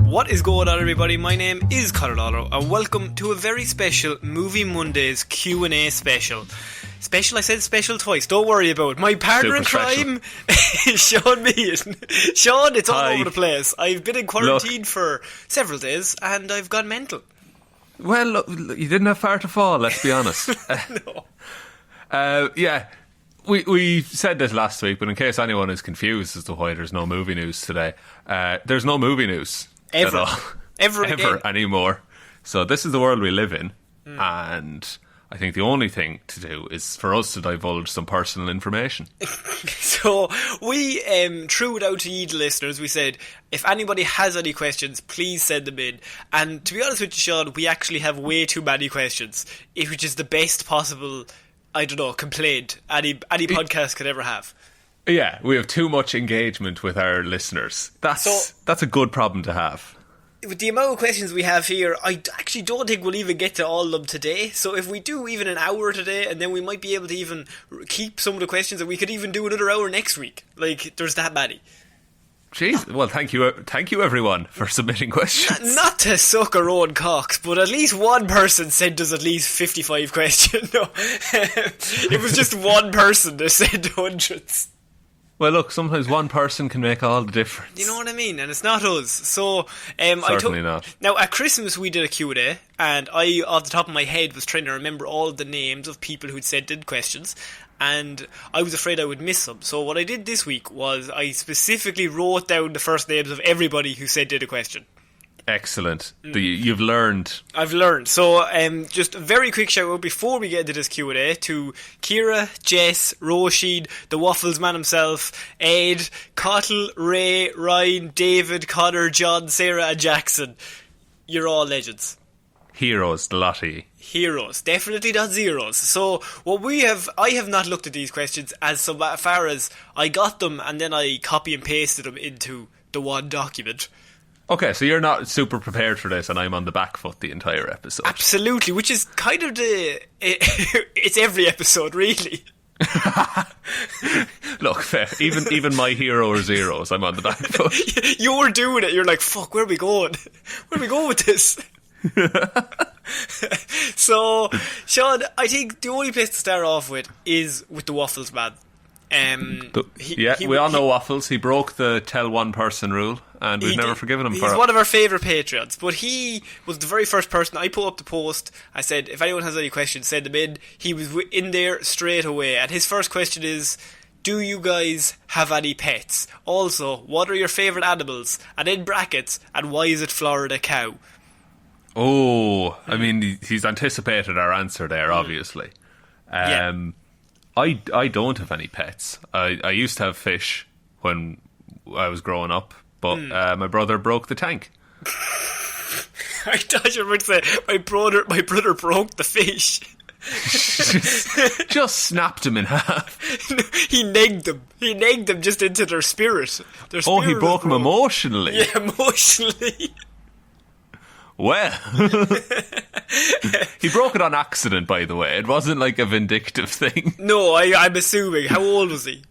What is going on, everybody? My name is Ciara Lawler, and welcome to a very special Movie Mondays Q&A special. Special? I said special twice. Don't worry about it. My partner in crime is Sean Meehan. Sean, it's all over the place. I've been in quarantine for several days, and I've gone mental. Well, look, you didn't have far to fall, let's be honest. No. We said this last week, but in case anyone is confused as to why there's no movie news today, there's no movie news at all. Ever anymore. So this is the world we live in, and I think the only thing to do is for us to divulge some personal information. So we threw it out to you, the listeners. We said, if anybody has any questions, please send them in. And to be honest with you, Sean, we actually have way too many questions, which is the best possible, I don't know, complaint any podcast could ever have. Yeah, we have too much engagement with our listeners. That's a good problem to have. With the amount of questions we have here, I actually don't think we'll even get to all of them today. So if we do even an hour today, and then we might be able to even keep some of the questions, and we could even do another hour next week. Like, there's that many. Jeez, well, thank you everyone for submitting questions. Not to suck our own cocks, but at least one person sent us at least 55 questions. No, it was just one person that sent hundreds. Well, look, sometimes one person can make all the difference. You know what I mean? And it's not us. So, Certainly not. Now, at Christmas we did a Q&A, and I, off the top of my head, was trying to remember all of the names of people who'd sent in questions, and I was afraid I would miss them. So what I did this week was I specifically wrote down the first names of everybody who sent in a question. Excellent. You've learned. I've learned. So, just a very quick shout out before we get into this Q&A to Ciara, Jess, Roisin, the Waffles Man himself, Ed, Cottle, Ray, Ryan, David, Connor, John, Sarah and Jackson. You're all legends. Heroes, the lot of you. Heroes, definitely not zeros. So what I have not looked at these questions as far as I got them and then I copy and pasted them into the one document. Okay, so you're not super prepared for this, and I'm on the back foot the entire episode. Absolutely, which is kind of it's every episode, really. Look, fair. Even my hero or zeros, I'm on the back foot. You're doing it. You're like, fuck, where are we going? Where are we going with this? So, Sean, I think the only place to start off with is with the Waffles Man. We all know Waffles. He broke the tell one person rule, and we've never forgiven him for it. He's one of our favourite Patreons, but he was the very first person. I put up the post. I said, if anyone has any questions, send them in. He was in there straight away, and his first question is, do you guys have any pets? Also, what are your favourite animals? And in brackets, and why is it Florida cow? Oh, I mean, he's anticipated our answer there, obviously. Yeah. I don't have any pets. I used to have fish when I was growing up, but my brother broke the tank. I thought you were going to say my brother broke the fish. just snapped him in half. He negged them. He negged them just into their spirit. He broke them emotionally. Yeah, emotionally. Well, he broke it on accident, by the way. It wasn't like a vindictive thing. No, I'm assuming. How old was he?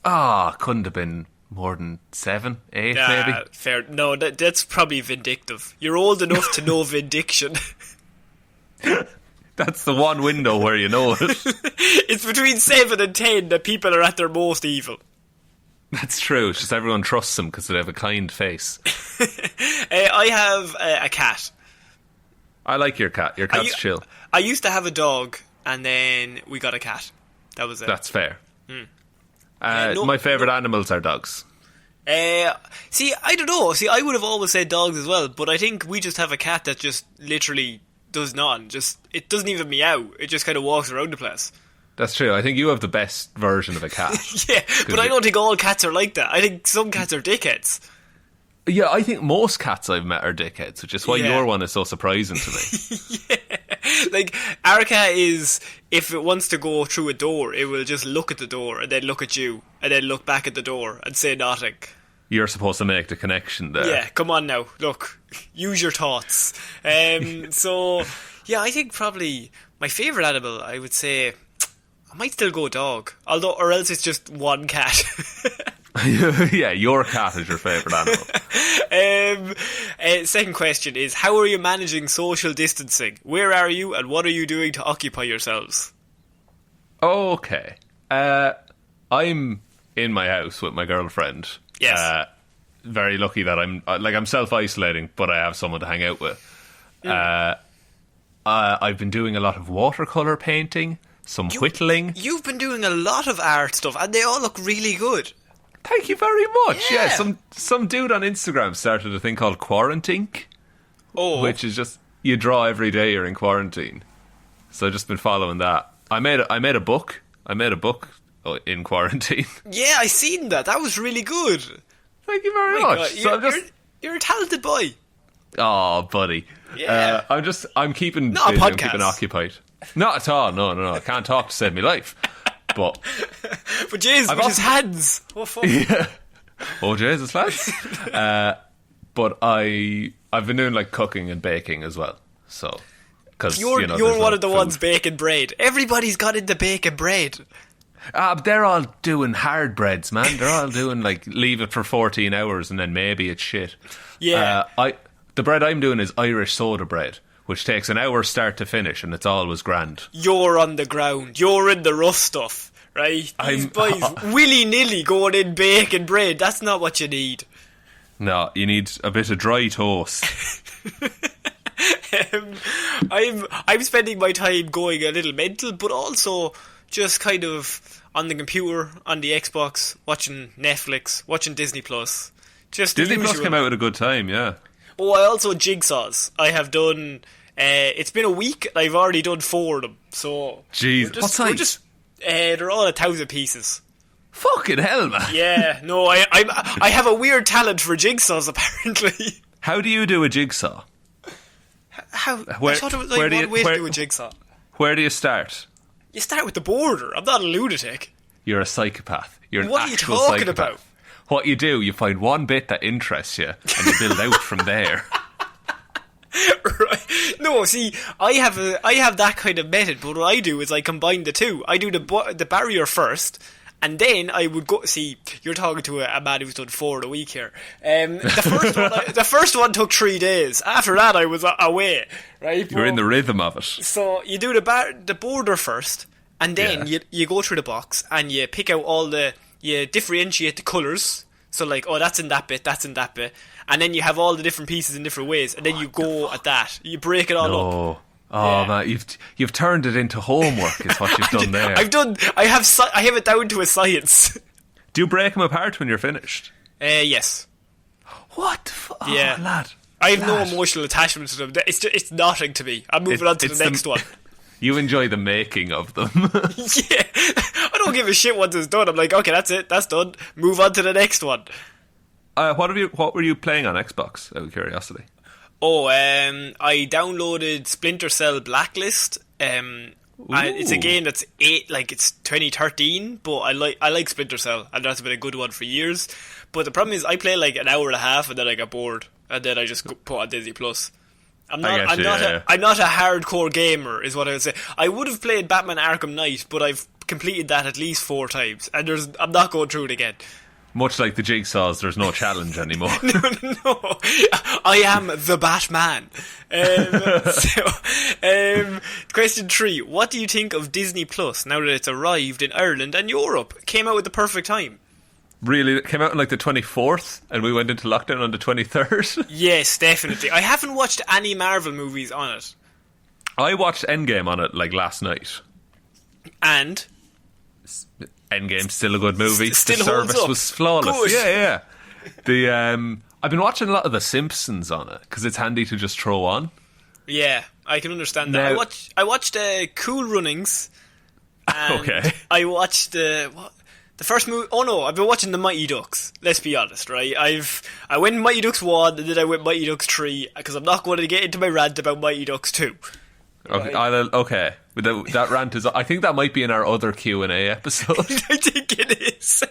Couldn't have been more than 7, 8, maybe. Fair. No, that's probably vindictive. You're old enough to know vindiction. That's the one window where you know it. It's between 7 and 10 that people are at their most evil. That's true. It's just everyone trusts them because they have a kind face. I have a cat. I like your cat. Your cat's chill. I used to have a dog, and then we got a cat. That was it. That's fair. My favourite animals are dogs. See, I don't know. See, I would have always said dogs as well, but I think we just have a cat that just literally does none. It doesn't even meow. It just kind of walks around the place. That's true. I think you have the best version of a cat. Yeah, but I don't think all cats are like that. I think some cats are dickheads. Yeah, I think most cats I've met are dickheads, which is why your one is so surprising to me. Yeah. Like, our cat is, if it wants to go through a door, it will just look at the door and then look at you and then look back at the door and say nothing. You're supposed to make the connection there. Yeah, come on now. Look, use your thoughts. So, yeah, I think probably my favourite animal, I would say, I might still go dog. Or else it's just one cat. Yeah, your cat is your favourite animal. Second question is, how are you managing social distancing? Where are you and what are you doing to occupy yourselves? Okay. I'm in my house with my girlfriend. Yes. Very lucky that I'm self-isolating, but I have someone to hang out with. I've been doing a lot of watercolour painting, some whittling. You've been doing a lot of art stuff and they all look really good. Thank you very much. Yeah. Some dude on Instagram started a thing called Quarantink, which is just you draw every day you're in quarantine. So I've just been following that. I made a book. In quarantine. Yeah, I seen that. That was really good. Thank you very much. You're a talented boy. Oh, buddy. Yeah. I'm keeping Not a busy, I'm podcast. keeping occupied. Not at all. No. I can't talk to save me life. But jeez, with his hands. What fuck? Yeah. Oh, Jesus, lads. But I've been doing like cooking and baking as well. So, because you're one of the ones baking bread. Everybody's got into baking bread. They're all doing hard breads, man. They're all doing like leave it for 14 hours and then maybe it's shit. Yeah. The bread I'm doing is Irish soda bread, which takes an hour start to finish, and it's always grand. You're on the ground. You're in the rough stuff, right? These boys willy-nilly going in baking bread. That's not what you need. No, you need a bit of dry toast. I'm spending my time going a little mental, but also just kind of on the computer, on the Xbox, watching Netflix, watching Disney Plus. Just Disney Plus came out at a good time, yeah. Oh, I also jigsaws. I have done. It's been a week. And I've already done 4 of them. So, jeez, what size? They're all 1,000 pieces. Fucking hell, man. Yeah, no, I have a weird talent for jigsaws. Apparently. How do you do a jigsaw? How? I thought it was like one way to do a jigsaw. Where do you start? You start with the border. I'm not a lunatic. You're a psychopath. You're an what actual are you talking psychopath. about? What you do, you find one bit that interests you, and you build out from there. Right. No, see, I have that kind of method, but what I do is I combine the two. I do the barrier first, and then I would go. See, you're talking to a man who's done 4 in a week here. The first one took 3 days. After that, I was away. Right, you're in the rhythm of it. So you do the border first, and then you go through the box and you pick out you differentiate the colours. So like, oh, that's in that bit, that's in that bit. And then you have all the different pieces in different ways. And then you go at that. You break it all up. Oh, man, you've turned it into homework is what you've done there. I have it down to a science. Do you break them apart when you're finished? Yes. What the fuck? Yeah. Oh, lad. I have no emotional attachment to them. It's nothing to me. I'm moving on to the next one. You enjoy the making of them. Yeah. I don't give a shit once it's done. I'm like, okay, that's it. That's done. Move on to the next one. What were you playing on Xbox, out of curiosity? Oh, I downloaded Splinter Cell Blacklist. And it's a game that's it's 2013, but I like Splinter Cell, and that's been a good one for years. But the problem is, I play like an hour and a half, and then I get bored, and then I just put on Disney Plus. I'm not a hardcore gamer, is what I would say. I would have played Batman Arkham Knight, but I've completed that at least 4 times, and I'm not going through it again. Much like the jigsaws, there's no challenge anymore. No, I am the Batman. Question 3. What do you think of Disney Plus now that it's arrived in Ireland and Europe? Came out at the perfect time. Really? It came out on like the 24th and we went into lockdown on the 23rd? Yes, definitely. I haven't watched any Marvel movies on it. I watched Endgame on it like last night. And? Endgame's still a good movie. Still the holds service up. was flawless. Good. Yeah. I've been watching a lot of The Simpsons on it because it's handy to just throw on. Yeah, I can understand that. Now, I watched Cool Runnings. And okay. I watched the first movie. Oh no, I've been watching the Mighty Ducks. Let's be honest, right? I went Mighty Ducks 1 and then I went Mighty Ducks 3 because I'm not going to get into my rant about Mighty Ducks 2. Okay, Right? okay. That rant is. I think that might be in our other Q&A episode. I think it is.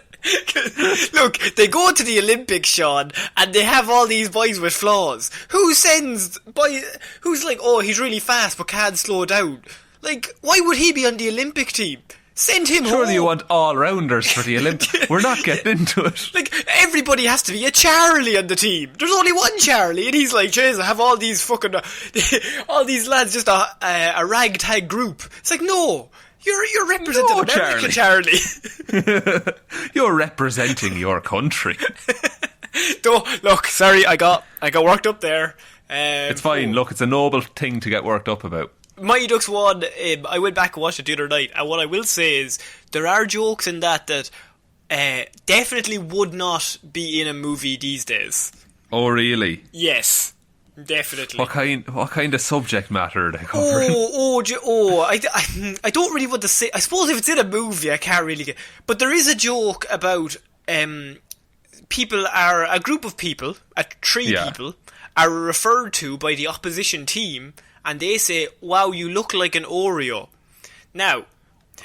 Look, they go to the Olympics, Sean, and they have all these boys with flaws. Who's like, oh, he's really fast but can't slow down? Like, why would he be on the Olympic team? Send him home. Surely you want all-rounders for the Olympics. We're not getting into it. Like, everybody has to be a Charlie on the team. There's only one Charlie, and he's like, jeez, I have all these fucking, all these lads, just a ragtag group. It's like, no, you're representing America, Charlie. You're representing your country. Look, sorry, I got worked up there. It's fine. Look, it's a noble thing to get worked up about. Mighty Ducks 1, I went back and watched it the other night, and what I will say is there are jokes in that definitely would not be in a movie these days. Oh, really? Yes, definitely. What kind of subject matter are they covering? I don't really want to say. I suppose if it's in a movie, I can't really get. But there is a joke about people are a group of people, three people, are referred to by the opposition team. And they say, wow, you look like an Oreo. Now,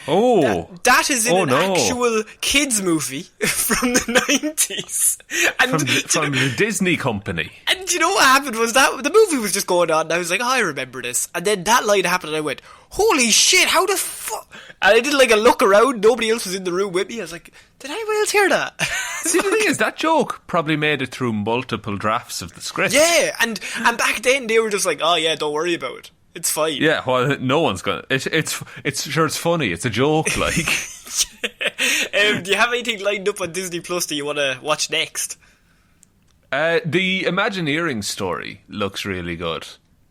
that is in actual kids' movie from the 90s. And from the Disney company. And you know what happened was that the movie was just going on, and I was like, I remember this. And then that line happened, and I went, holy shit, how the fuck? And I did like a look around, nobody else was in the room with me. I was like, did anyone else hear that? See, the thing is, that joke probably made it through multiple drafts of the script. Yeah, and back then they were just like, oh yeah, don't worry about it. It's fine. Yeah, well, no one's gonna. It's sure it's funny. It's a joke, like. Do you have anything lined up on Disney Plus that you want to watch next? The Imagineering story looks really good.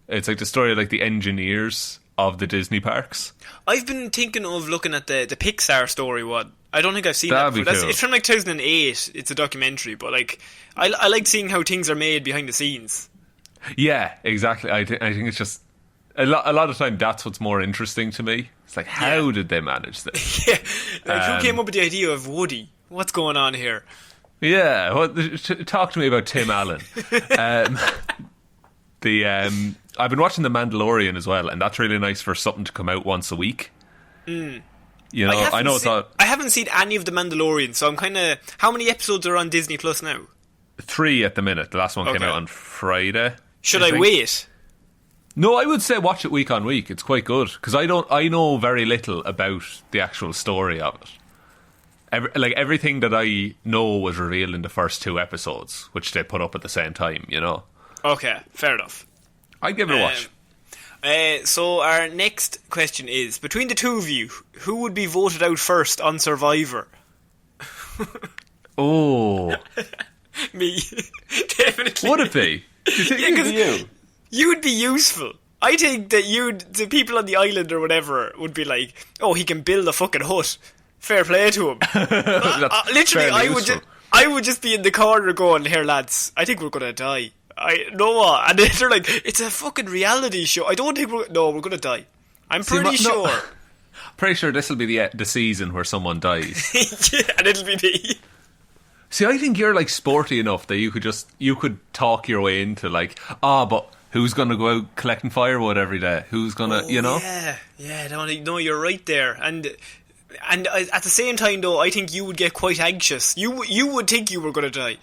It's like the story of like the engineers of the Disney parks. I've been thinking of looking at the Pixar story one. I don't think I've seen that before. Cool. It's from like 2008. It's a documentary, but like I like seeing how things are made behind the scenes. Yeah, exactly. I think it's just a lot of time that's what's more interesting to me. It's like, how did they manage this? Yeah, like who came up with the idea of Woody? What's going on here? Yeah, talk to me about Tim Allen. I've been watching The Mandalorian as well, and that's really nice for something to come out once a week. You know, I haven't seen any of The Mandalorian, so I'm kind of. How many episodes are on Disney Plus now? 3 at the minute. The last one came out on Friday. Should I wait? No, I would say watch it week on week. It's quite good because I know very little about the actual story of it. Everything that I know was revealed in the first 2 episodes, which they put up at the same time. You know. Okay, fair enough. I'd give it a watch. So our next question is, between the two of you, who would be voted out first on Survivor? Oh. Me. Definitely. Would it be? Do you think it'd be you? You would be useful. I think that the people on the island or whatever would be like, oh, he can build a fucking hut. Fair play to him. Literally, I would just be in the corner going, here lads, I think we're going to die. I know what? And they're like, it's a fucking reality show. I don't think we're going to die. I'm pretty sure. No, pretty sure this will be the season where someone dies. Yeah, and it'll be me. See, I think you're like sporty enough that you could talk your way into like, but who's going to go out collecting firewood every day? Who's going to, you know? Yeah, no, you're right there. And at the same time, though, I think you would get quite anxious. You would think you were going to die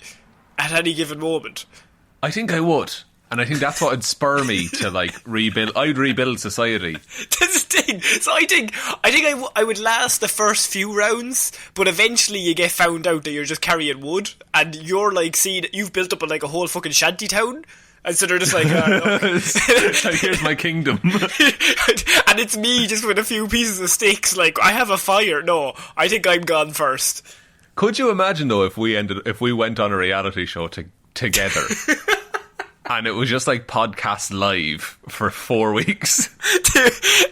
at any given moment. I think I would. And I think that's what would spur me to like rebuild. I'd rebuild society. That's the thing. So I think I would last the first few rounds, but eventually you get found out that you're just carrying wood, and you're like, you've built up like a whole fucking shanty town. And so they're just like, here's my kingdom. And it's me just with a few pieces of sticks, like, I have a fire. No, I think I'm gone first. Could you imagine though if we went on a reality show together and it was just like podcast live for 4 weeks?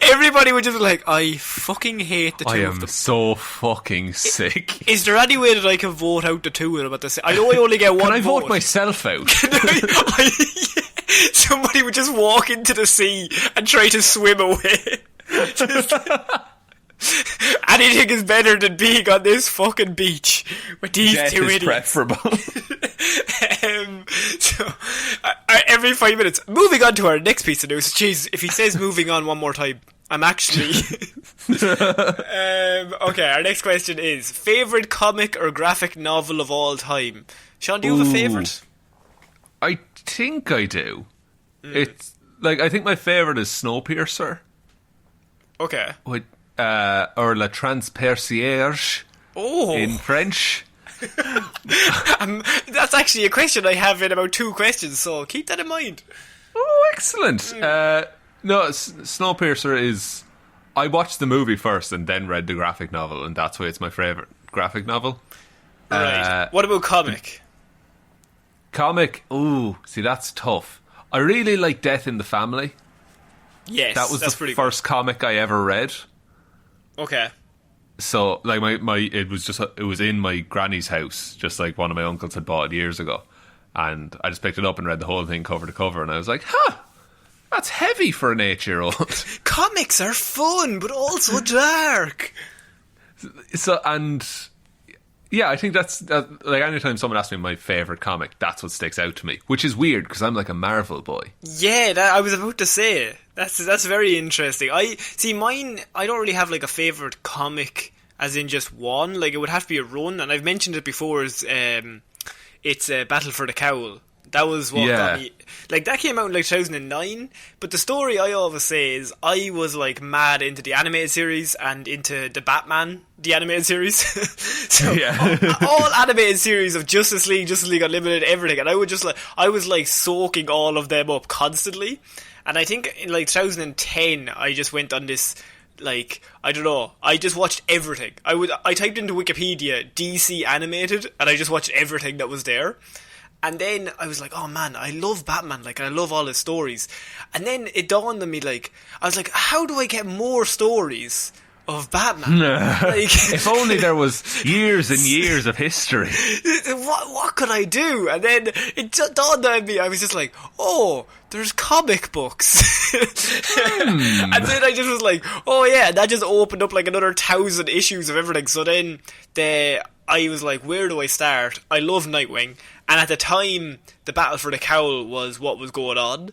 Everybody would just be like, I fucking hate the two of them. I am so fucking sick. Is there any way that I can vote out the two of them at the same? I know I only get one vote. Can I vote myself out? Somebody would just walk into the sea and try to swim away. Anything is better than being on this fucking beach with these Death two is idiots. preferable. Every 5 minutes. Moving on to our next piece of news. Jeez, if he says moving on one more time, I'm actually... okay, our next question is, favourite comic or graphic novel of all time? Sean, do you have a favourite? I think I do. It's like, I think my favourite is Snowpiercer. Okay. or La Transpercierge in French. That's actually a question I have in about 2 questions, so keep that in mind. Oh, excellent. No, Snowpiercer is... I watched the movie first and then read the graphic novel, and that's why it's my favourite graphic novel. Right. What about comic? Comic, ooh, see, that's tough. I really like Death in the Family. Yes, that was that's the first comic I ever read. Okay. So, like, it was in my granny's house, just like one of my uncles had bought it years ago. And I just picked it up and read the whole thing cover to cover, and I was like, that's heavy for an 8-year-old. Comics are fun, but also dark. So, and... yeah, I think that's like anytime someone asks me my favourite comic, that's what sticks out to me. Which is weird, because I'm like a Marvel boy. Yeah, I was about to say. That's very interesting. Mine, I don't really have like a favourite comic as in just one. Like, it would have to be a run, and I've mentioned it before, it's Battle for the Cowl. That was what got me. Like, that came out in like 2009, but the story I always say is I was like mad into the animated series and into the Batman, the animated series. So all animated series of Justice League Unlimited, everything, and I was like soaking all of them up constantly. And I think in like 2010 I just went on this, like, I don't know, I just watched everything. I typed into Wikipedia DC animated, and I just watched everything that was there. And then I was like, oh man, I love Batman, like, and I love all his stories. And then it dawned on me, like, I was like, how do I get more stories of Batman? Like, if only there was years and years of history. What could I do? And then it just dawned on me, I was just like, oh, there's comic books. And then I just was like, oh yeah, and that just opened up like another 1,000 issues of everything. So then I was like, where do I start? I love Nightwing. And at the time, the Battle for the Cowl was what was going on.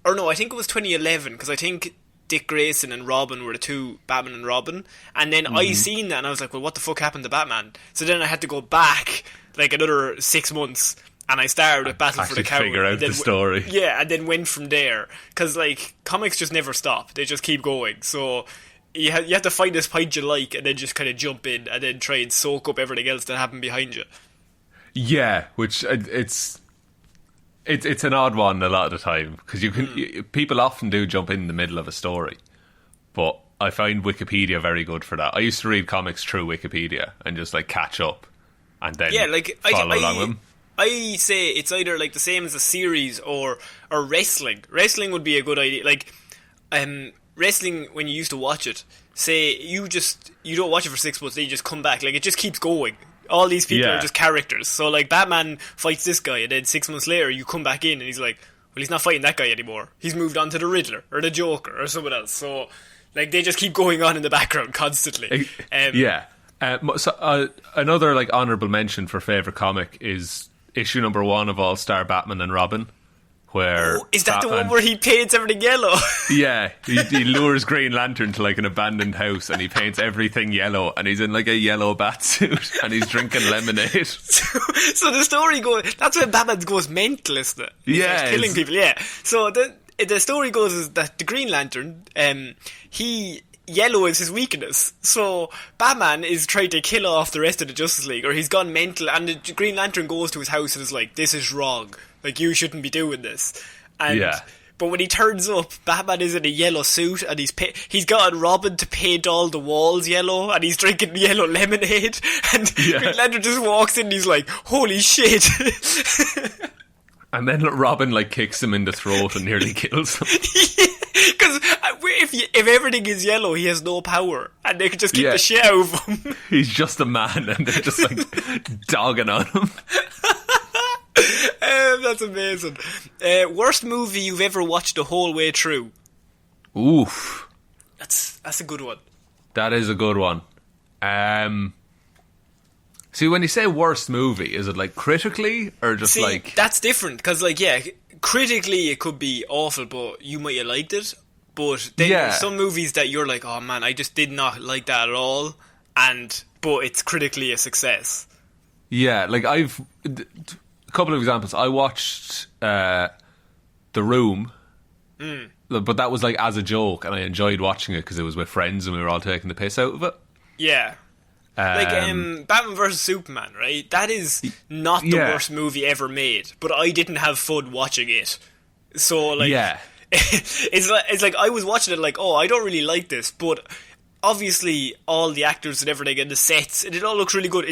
Or no, I think it was 2011, because I think Dick Grayson and Robin were the two, Batman and Robin. And then I seen that, and I was like, well, what the fuck happened to Batman? So then I had to go back, like, another 6 months, and I started with Battle for the Cowl. Figure out the story. Yeah, and then went from there. Because, like, comics just never stop. They just keep going. So you have to find this point you like, and then just kind of jump in, and then try and soak up everything else that happened behind you. Yeah, which it's an odd one a lot of the time, because people often do jump in the middle of a story, but I find Wikipedia very good for that. I used to read comics through Wikipedia and just like catch up, and then follow along with them. I say it's either like the same as a series or wrestling. Wrestling would be a good idea. Like, wrestling, when you used to watch it, say you don't watch it for 6 months, then you just come back. Like, it just keeps going. All these people are just characters. So, like, Batman fights this guy, and then 6 months later, you come back in, and he's like, well, he's not fighting that guy anymore. He's moved on to the Riddler, or the Joker, or someone else. So, like, they just keep going on in the background constantly. Another, like, honourable mention for favourite comic is issue number 1 of All-Star Batman and Robin, where... Oh, is that the one where he paints everything yellow? Yeah, he lures Green Lantern to like an abandoned house, and he paints everything yellow, and he's in like a yellow bat suit, and he's drinking lemonade. So the story goes, that's when Batman goes mental, isn't it? He starts killing people, yeah. So the story goes is that the Green Lantern, yellow is his weakness. So Batman is trying to kill off the rest of the Justice League, or he's gone mental, and the Green Lantern goes to his house and is like, this is wrong. Like, you shouldn't be doing this. But when he turns up, Batman is in a yellow suit, and he's gotten Robin to paint all the walls yellow, and he's drinking yellow lemonade, and Green Lantern just walks in and he's like, holy shit. And then Robin, like, kicks him in the throat and nearly kills him. Because if everything is yellow, he has no power, and they can just kick the shit out of him. He's just a man, and they're just, like, dogging on him. That's amazing. Worst movie you've ever watched the whole way through? Oof. That's a good one. That is a good one. See, when you say worst movie, is it like critically or just like... that's different, because like, yeah, critically it could be awful, but you might have liked it. But then there's some movies that you're like, oh man, I just did not like that at all, but it's critically a success. Yeah, like a couple of examples. I watched The Room but that was like as a joke, and I enjoyed watching it because it was with friends and we were all taking the piss out of it. Yeah. Like, Batman vs. Superman, right? That is not the worst movie ever made, but I didn't have fun watching it. So, like, it's like I was watching it like, oh, I don't really like this, but obviously all the actors and everything and the sets, and it all looks really good.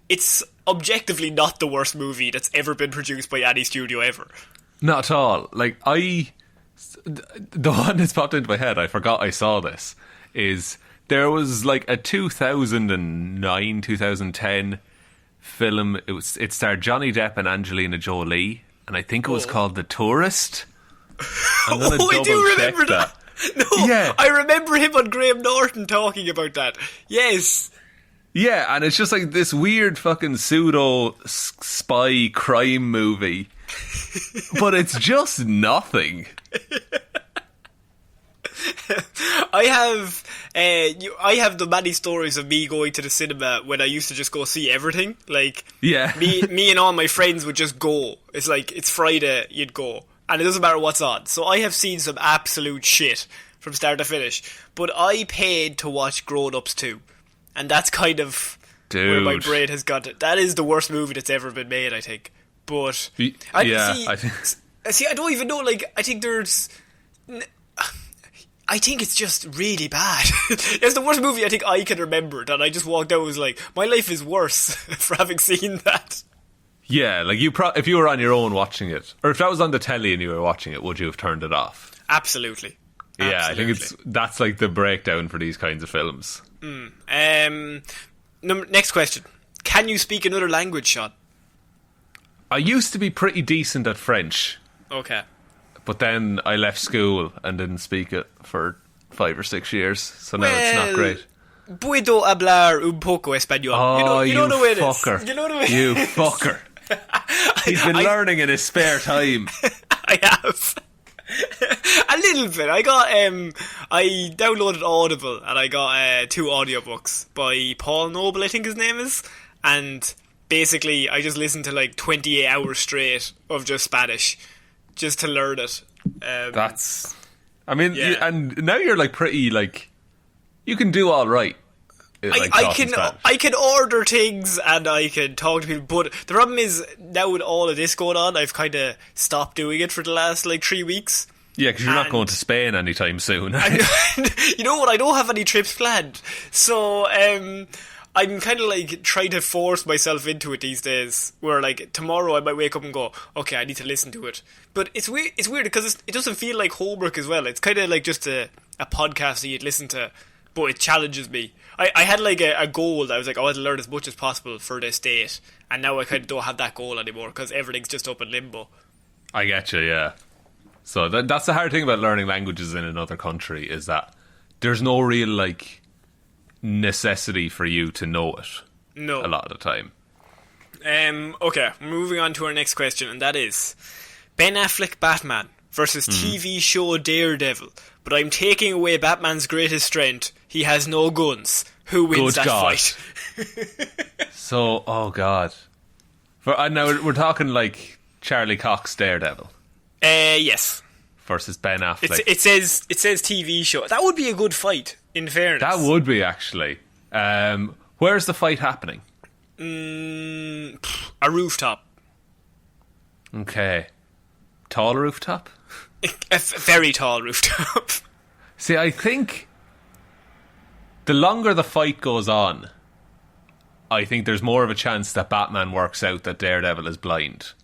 It's objectively not the worst movie that's ever been produced by any studio ever. Not at all. Like, the one that's popped into my head, I forgot I saw this, is there was like a 2009, 2010 film. It starred Johnny Depp and Angelina Jolie, and I think it was called The Tourist. I'm gonna I do remember that. No, yeah. I remember him on Graham Norton talking about that. Yes. Yeah, and it's just like this weird fucking pseudo spy crime movie, but it's just nothing. I have the many stories of me going to the cinema when I used to just go see everything. Like, me and all my friends would just go. It's like, it's Friday, you'd go. And it doesn't matter what's on. So I have seen some absolute shit from start to finish. But I paid to watch Grown Ups 2. And that's kind of where my brain has got it. That is the worst movie that's ever been made, I think. But I don't even know. Like, I think it's just really bad. It's the worst movie I think I can remember. That I just walked out and was like, my life is worse for having seen that. Yeah, like if you were on your own watching it, or if that was on the telly and you were watching it, would you have turned it off? Absolutely. Yeah, I think that's like the breakdown for these kinds of films. Next question. Can you speak another language, Sean? I used to be pretty decent at French. Okay. But then I left school and didn't speak it for 5 or 6 years, so now it's not great. Puedo hablar un poco español. Oh, you know the way fucker. It is. You know the way you fucker. He's been learning in his spare time. I have. A little bit. I downloaded Audible and I got 2 audiobooks by Paul Noble, I think his name is. And basically I just listened to like 28 hours straight of just Spanish just to learn it. And now you're like pretty like, you can do all right. I can order things and I can talk to people, but the problem is now with all of this going on, I've kind of stopped doing it for the last like 3 weeks. Yeah, because you're not going to Spain anytime soon. You know what? I don't have any trips planned, so I'm kind of like trying to force myself into it these days. Where like tomorrow I might wake up and go, okay, I need to listen to it. But it's weird. It's weird because it doesn't feel like homework as well. It's kind of like just a podcast that you'd listen to, but it challenges me. I had like a goal that I was like, I want to learn as much as possible for this date, and now I kind of don't have that goal anymore because everything's just up in limbo. I get you, yeah. So that's the hard thing about learning languages in another country, is that there's no real like necessity for you to know it. No, a lot of the time. Okay, moving on to our next question, and that is Ben Affleck Batman versus TV show Daredevil. But I'm taking away Batman's greatest strength. He has no guns. Who wins that fight? So, oh God. Now we're talking like Charlie Cox Daredevil. Yes. Versus Ben Affleck. It says TV show. That would be a good fight, in fairness. That would be, actually. Where's the fight happening? A rooftop. Okay. Tall rooftop? A very tall rooftop. See, I think the longer the fight goes on, I think there's more of a chance that Batman works out that Daredevil is blind.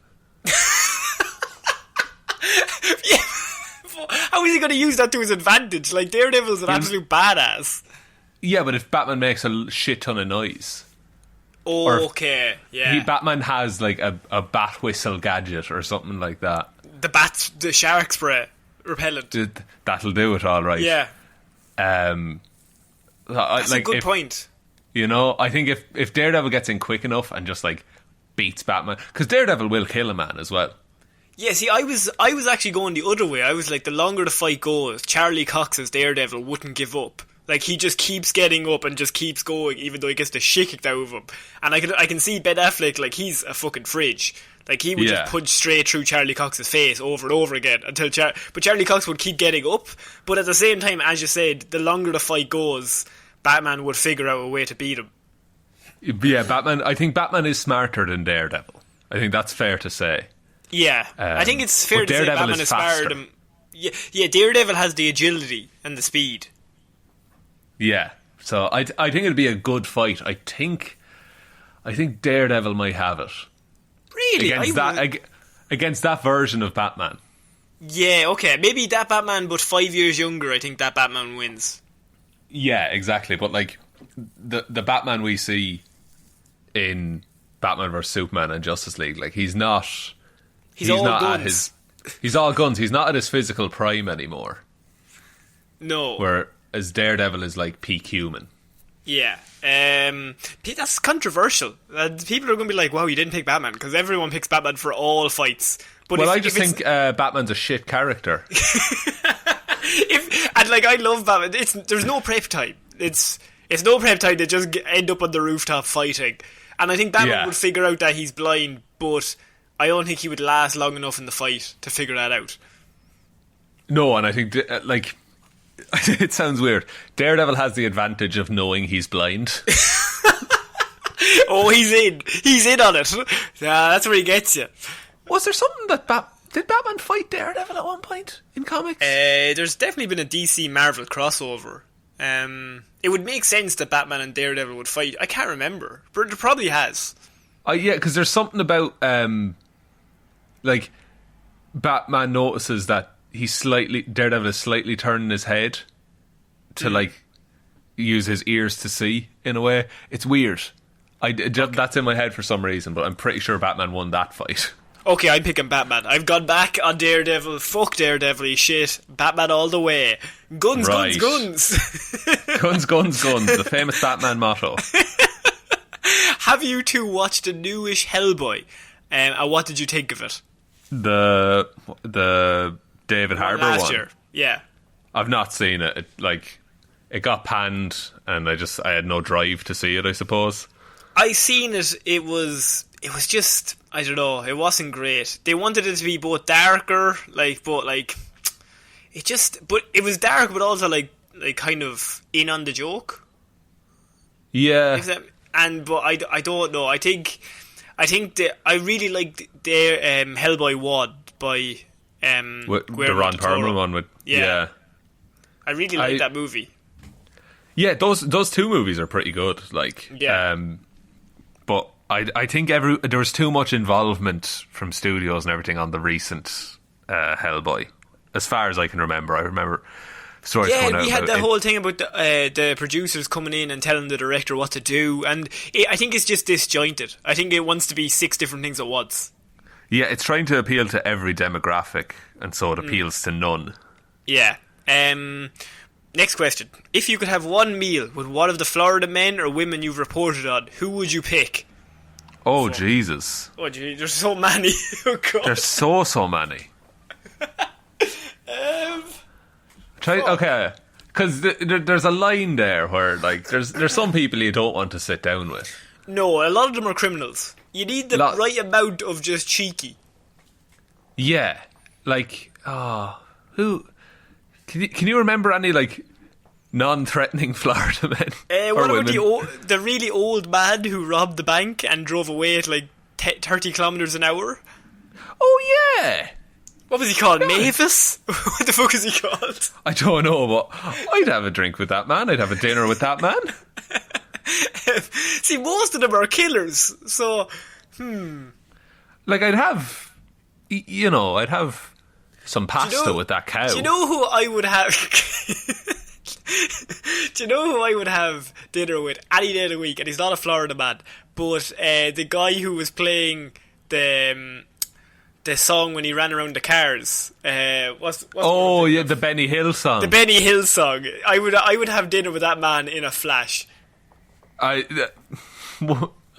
Yeah. How is he going to use that to his advantage? Like, Daredevil's an absolute badass. Yeah, but if Batman makes a shit ton of noise. Okay, yeah. Batman has like a bat whistle gadget or something like that. The shark spray repellent. That'll do it, all right. Yeah. That's a good point. You know, I think if Daredevil gets in quick enough and just like beats Batman, because Daredevil will kill a man as well. Yeah, see, I was actually going the other way. I was like, the longer the fight goes, Charlie Cox's Daredevil wouldn't give up. Like, he just keeps getting up and just keeps going, even though he gets the shit kicked out of him. And I can see Ben Affleck, like, he's a fucking fridge. Like, he would just punch straight through Charlie Cox's face over and over again until but Charlie Cox would keep getting up. But at the same time, as you said, the longer the fight goes, Batman would figure out a way to beat him. Yeah, I think Batman is smarter than Daredevil. I think that's fair to say. Yeah, I think it's fair to say Batman is smarter than... Yeah, Daredevil has the agility and the speed. Yeah, so I think it'd be a good fight. I think Daredevil might have it. Really? Against that version of Batman. Yeah, okay. Maybe that Batman, but 5 years younger, I think that Batman wins. Yeah, exactly. But, like, the Batman we see in Batman vs Superman and Justice League, like, he's not all not guns. He's all guns. He's not at his physical prime anymore. No. Whereas Daredevil is, like, peak human. Yeah. That's controversial. People are going to be like, wow, you didn't pick Batman, because everyone picks Batman for all fights. But I just think Batman's a shit character. I love Batman. There's no prep time. It's no prep time. They just end up on the rooftop fighting. And I think Batman would figure out that he's blind, but I don't think he would last long enough in the fight to figure that out. No, and I think, like... It sounds weird. Daredevil has the advantage of knowing he's blind. Oh, he's in on it. Yeah, that's where he gets you. Was there something that did Batman fight Daredevil at one point in comics? There's definitely been a DC Marvel crossover. It would make sense that Batman and Daredevil would fight. I can't remember, but it probably has. Yeah, because there's something about like Batman notices that Daredevil is slightly turning his head to like use his ears to see in a way. It's weird. That's in my head for some reason, but I'm pretty sure Batman won that fight. Okay, I'm picking Batman. I've gone back on Daredevil. Fuck Daredevil, shit. Batman all the way. Guns, right. guns. Guns, guns, guns. The famous Batman motto. Have you two watched the newish Hellboy? And what did you think of it? The David Harbour one. Last year, yeah. I've not seen it. It got panned, and I had no drive to see it, I suppose. I seen it. It was just, I don't know. It wasn't great. They wanted it to be both darker, but it was dark, but also like kind of in on the joke. Yeah. But I don't know. I think that I really liked their Hellboy 1 by the Ron Perlman one with yeah. I really like that movie. Yeah, those two movies are pretty good. But I think there was too much involvement from studios and everything on the recent Hellboy, as far as I can remember. I remember stories coming out. Yeah, we had the whole thing about the producers coming in and telling the director what to do, and I think it's just disjointed. I think it wants to be 6 different things at once. Yeah, it's trying to appeal to every demographic, and so it appeals to none. Yeah. Next question. If you could have one meal with one of the Florida men or women you've reported on, who would you pick? Oh, Jesus. Oh, gee, there's so many. Oh, God. There's so many. Okay, because there's a line there where, like, there's some people you don't want to sit down with. No, a lot of them are criminals. You need the right amount of just cheeky. Yeah. Like, who... Can you remember any, like, non-threatening Florida men? What about the really old man who robbed the bank and drove away at, like, 30 kilometres an hour? Oh, yeah. What was he called? Yeah. Mavis? What the fuck is he called? I don't know, but I'd have a drink with that man. I'd have a dinner with that man. See, most of them are killers, so... Like, I'd have some pasta with that cow. Do you know who I would have... Do you know who I would have dinner with any day of the week? And he's not a Florida man, but the guy who was playing the song when he ran around the cars. The Benny Hill song. The Benny Hill song. I would have dinner with that man in a flash.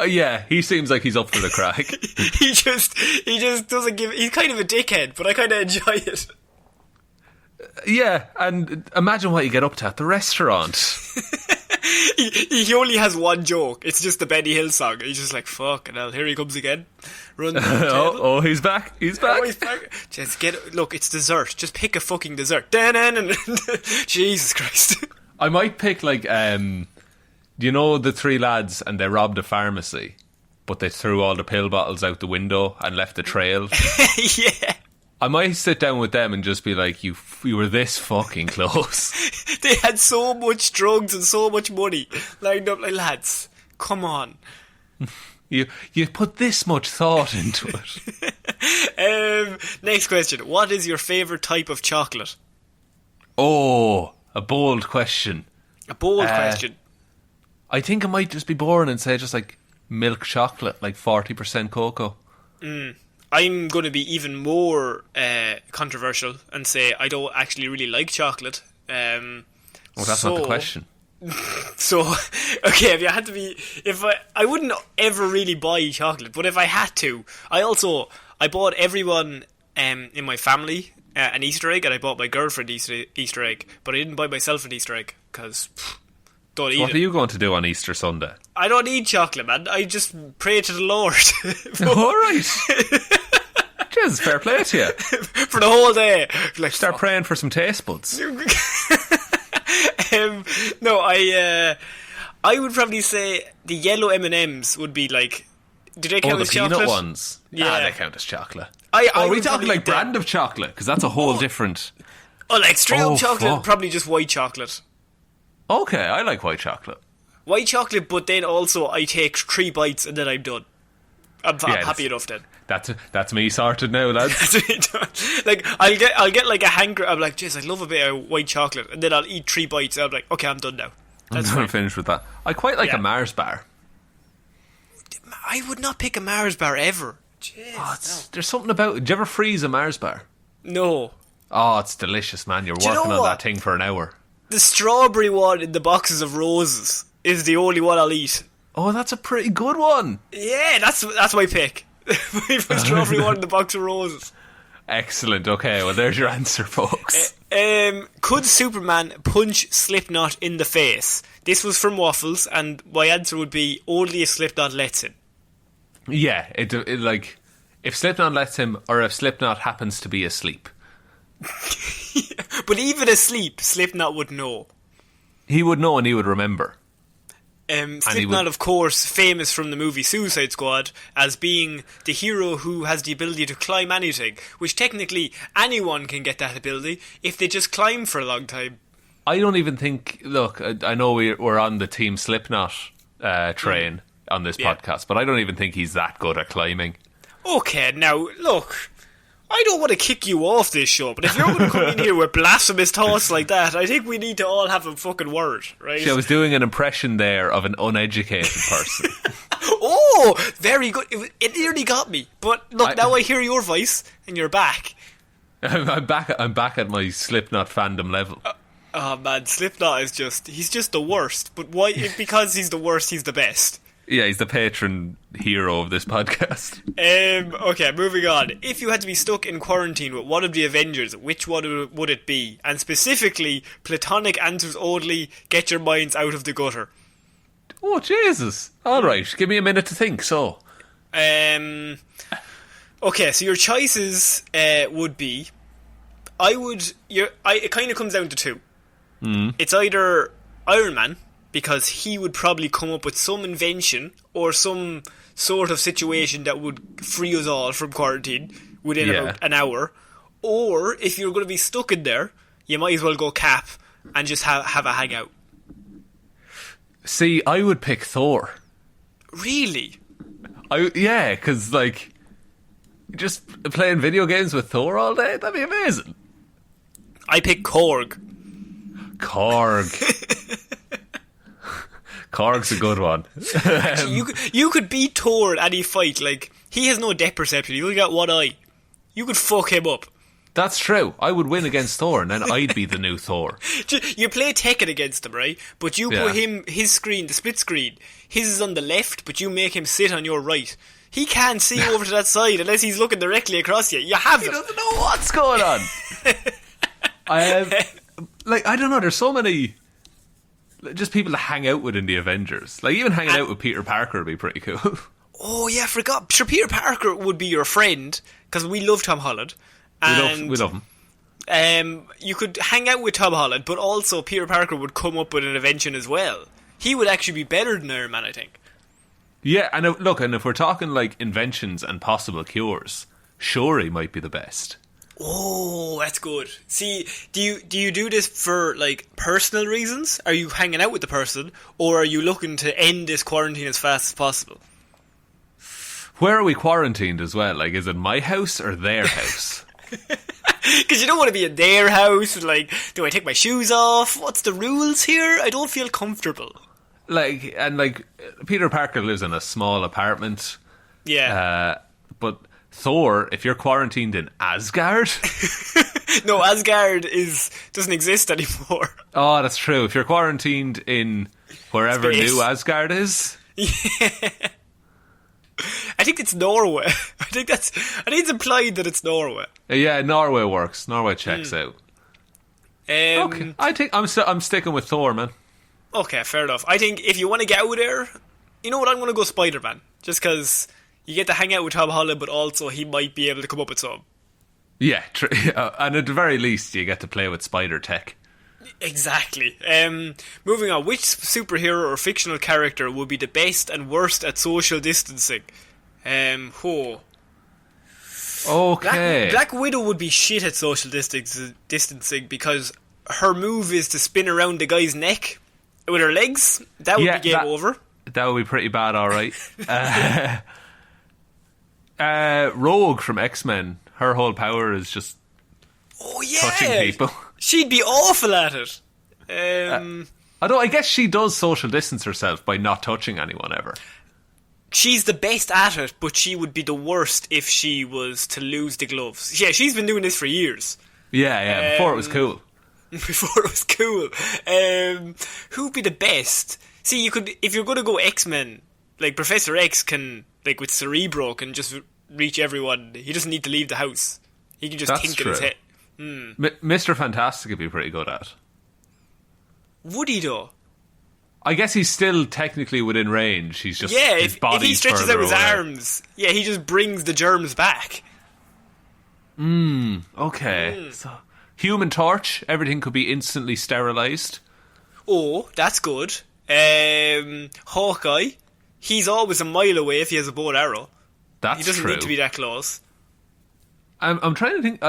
Yeah, he seems like he's up for the crack. he just doesn't give... He's kind of a dickhead, but I kind of enjoy it. Yeah, and imagine what you get up to at the restaurant. he only has one joke. It's just the Benny Hill song. He's just like, fucking hell, here he comes again. Run the table. Oh, he's back. He's back. Oh, he's back. Just look, it's dessert. Just pick a fucking dessert. Jesus Christ. I might pick like, you know, the three lads and they robbed a pharmacy, but they threw all the pill bottles out the window and left a trail. Yeah. I might sit down with them and just be like, you were this fucking close. They had so much drugs and so much money lined up. Like, lads, come on. You put this much thought into it. Next question. What is your favourite type of chocolate? Oh, a bold question. A bold question. I think I might just be boring and say just like milk chocolate, like 40% cocoa. I'm going to be even more controversial and say I don't actually really like chocolate. Well, that's not the question. So, okay, if you had to be... I wouldn't ever really buy chocolate, but if I had to, I bought everyone in my family an Easter egg, and I bought my girlfriend Easter egg, but I didn't buy myself an Easter egg, because... Don't eat it. What are you going to do on Easter Sunday? I don't eat chocolate, man. I just pray to the Lord. Alright. Jeez, fair play to you. For the whole day. Like, start praying for some taste buds. No, I would probably say the yellow M&Ms would be like... Do they count as chocolate? The peanut ones? Yeah. They count as chocolate. Are we talking like brand of chocolate? Because that's a whole different... Oh, like straight up chocolate, probably just white chocolate. Okay, I like white chocolate. White chocolate, but then also I take 3 bites and then I'm done. I'm happy enough then. That's me sorted now, lads. Like I'll get like a hanker. I'm like, jeez, I love a bit of white chocolate, and then I'll eat 3 bites. And I'm like, okay, I'm done now. I'm finished with that. I quite like a Mars bar. I would not pick a Mars bar ever. Jeez, no. There's something about. Did you ever freeze a Mars bar? No. Oh, it's delicious, man. You're working on that thing for an hour. The strawberry one in the boxes of roses is the only one I'll eat. Oh, that's a pretty good one. Yeah, that's my pick. My strawberry one in the box of roses. Excellent. Okay, well, there's your answer, folks. Could Superman punch Slipknot in the face? This was from Waffles, and my answer would be only if Slipknot lets him. Yeah, it like if Slipknot lets him, or if Slipknot happens to be asleep. But even asleep, Slipknot would know. He would know and he would remember. Slipknot, of course, famous from the movie Suicide Squad as being the hero who has the ability to climb anything, which technically anyone can get that ability if they just climb for a long time. I don't even think... Look, I know we're on the Team Slipknot train on this podcast, but I don't even think he's that good at climbing. Okay, now, look... I don't want to kick you off this show, but if you're going to come in here with blasphemous thoughts like that, I think we need to all have a fucking word, right? See, I was doing an impression there of an uneducated person. Oh, very good. It nearly got me. But look, now I hear your voice, and you're back. I'm back at my Slipknot fandom level. Oh man, Slipknot is he's just the worst. But why? Because he's the worst, he's the best. Yeah, he's the patron hero of this podcast. Okay, moving on. If you had to be stuck in quarantine with one of the Avengers, which one would it be? And specifically, platonic answers only, get your minds out of the gutter. Oh, Jesus. Alright, give me a minute to think, so. Okay, so your choices would be... it kind of comes down to 2. It's either Iron Man, because he would probably come up with some invention or some sort of situation that would free us all from quarantine within about an hour. Or, if you're going to be stuck in there, you might as well go Cap and just have a hangout. See, I would pick Thor. Really? Yeah, because, like, just playing video games with Thor all day, that'd be amazing. I pick Korg. Korg's a good one. Actually, you could beat Thor in any fight. Like, he has no depth perception. He only got one eye. You could fuck him up. That's true. I would win against Thor, and then I'd be the new Thor. You play Tekken against him, right? But you put his screen, the split screen, his is on the left, but you make him sit on your right. He can't see over to that side unless he's looking directly across you. You have it. He doesn't know what's going on. I don't know. There's so many... just people to hang out with in the Avengers. Like, even hanging out with Peter Parker would be pretty cool. Oh, yeah, I forgot. Sure, Peter Parker would be your friend, because we love Tom Holland. We love him. You could hang out with Tom Holland, but also Peter Parker would come up with an invention as well. He would actually be better than Iron Man, I think. Yeah, and if we're talking like inventions and possible cures, Shuri might be the best. Oh, that's good. See, do you do this for like personal reasons? Are you hanging out with the person, or are you looking to end this quarantine as fast as possible? Where are we quarantined as well? Like, is it my house or their house? Because you don't want to be in their house. Like, do I take my shoes off? What's the rules here? I don't feel comfortable. Like, Peter Parker lives in a small apartment. Yeah. But Thor, if you're quarantined in Asgard... No, Asgard doesn't exist anymore. Oh, that's true. If you're quarantined in wherever Space. New Asgard is... Yeah. I think it's Norway. I think it's implied that it's Norway. Yeah, Norway works. Norway checks out. Okay, I think I'm sticking with Thor, man. Okay, fair enough. I think if you want to get out there, you know what, I'm going to go Spider-Man. Just because you get to hang out with Tom Holland, but also he might be able to come up with some. Yeah, and at the very least, you get to play with spider tech. Exactly. Moving on, which superhero or fictional character would be the best and worst at social distancing? Okay. Black Widow would be shit at social distancing because her move is to spin around the guy's neck with her legs. That would be game over. That would be pretty bad, alright. Rogue from X-Men, her whole power is just touching people. She'd be awful at it. Although I guess she does social distance herself by not touching anyone ever. She's the best at it, but she would be the worst if she was to lose the gloves. Yeah, she's been doing this for years. Yeah, before it was cool. Before it was cool. Who'd be the best? See, you could, if you're going to go X-Men, like Professor X can, like with Cerebro, can just reach everyone. He doesn't need to leave the house. He can just think in his head. Mr. Fantastic would be pretty good at. Would he though? I guess he's still technically within range. He's just if he stretches out his away. arms, he just brings the germs back. Okay. So, Human Torch, everything could be instantly sterilised. Oh, that's good. Hawkeye, he's always a mile away if he has a bow and arrow. That's he doesn't true. need to be that close. I'm trying to think.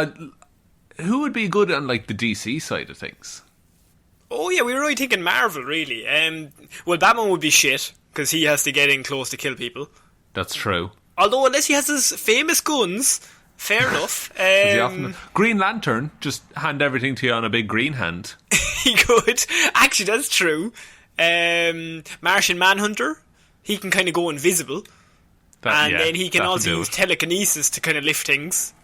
Who would be good on like the DC side of things? Oh yeah, we were really thinking Marvel, really. Well, Batman would be shit because he has to get in close to kill people. That's true. Although, unless he has his famous guns, fair enough. Green Lantern, just hand everything to you on a big green hand. He could. Actually, that's true. Martian Manhunter, he can kind of go invisible, then he can also use telekinesis to kind of lift things.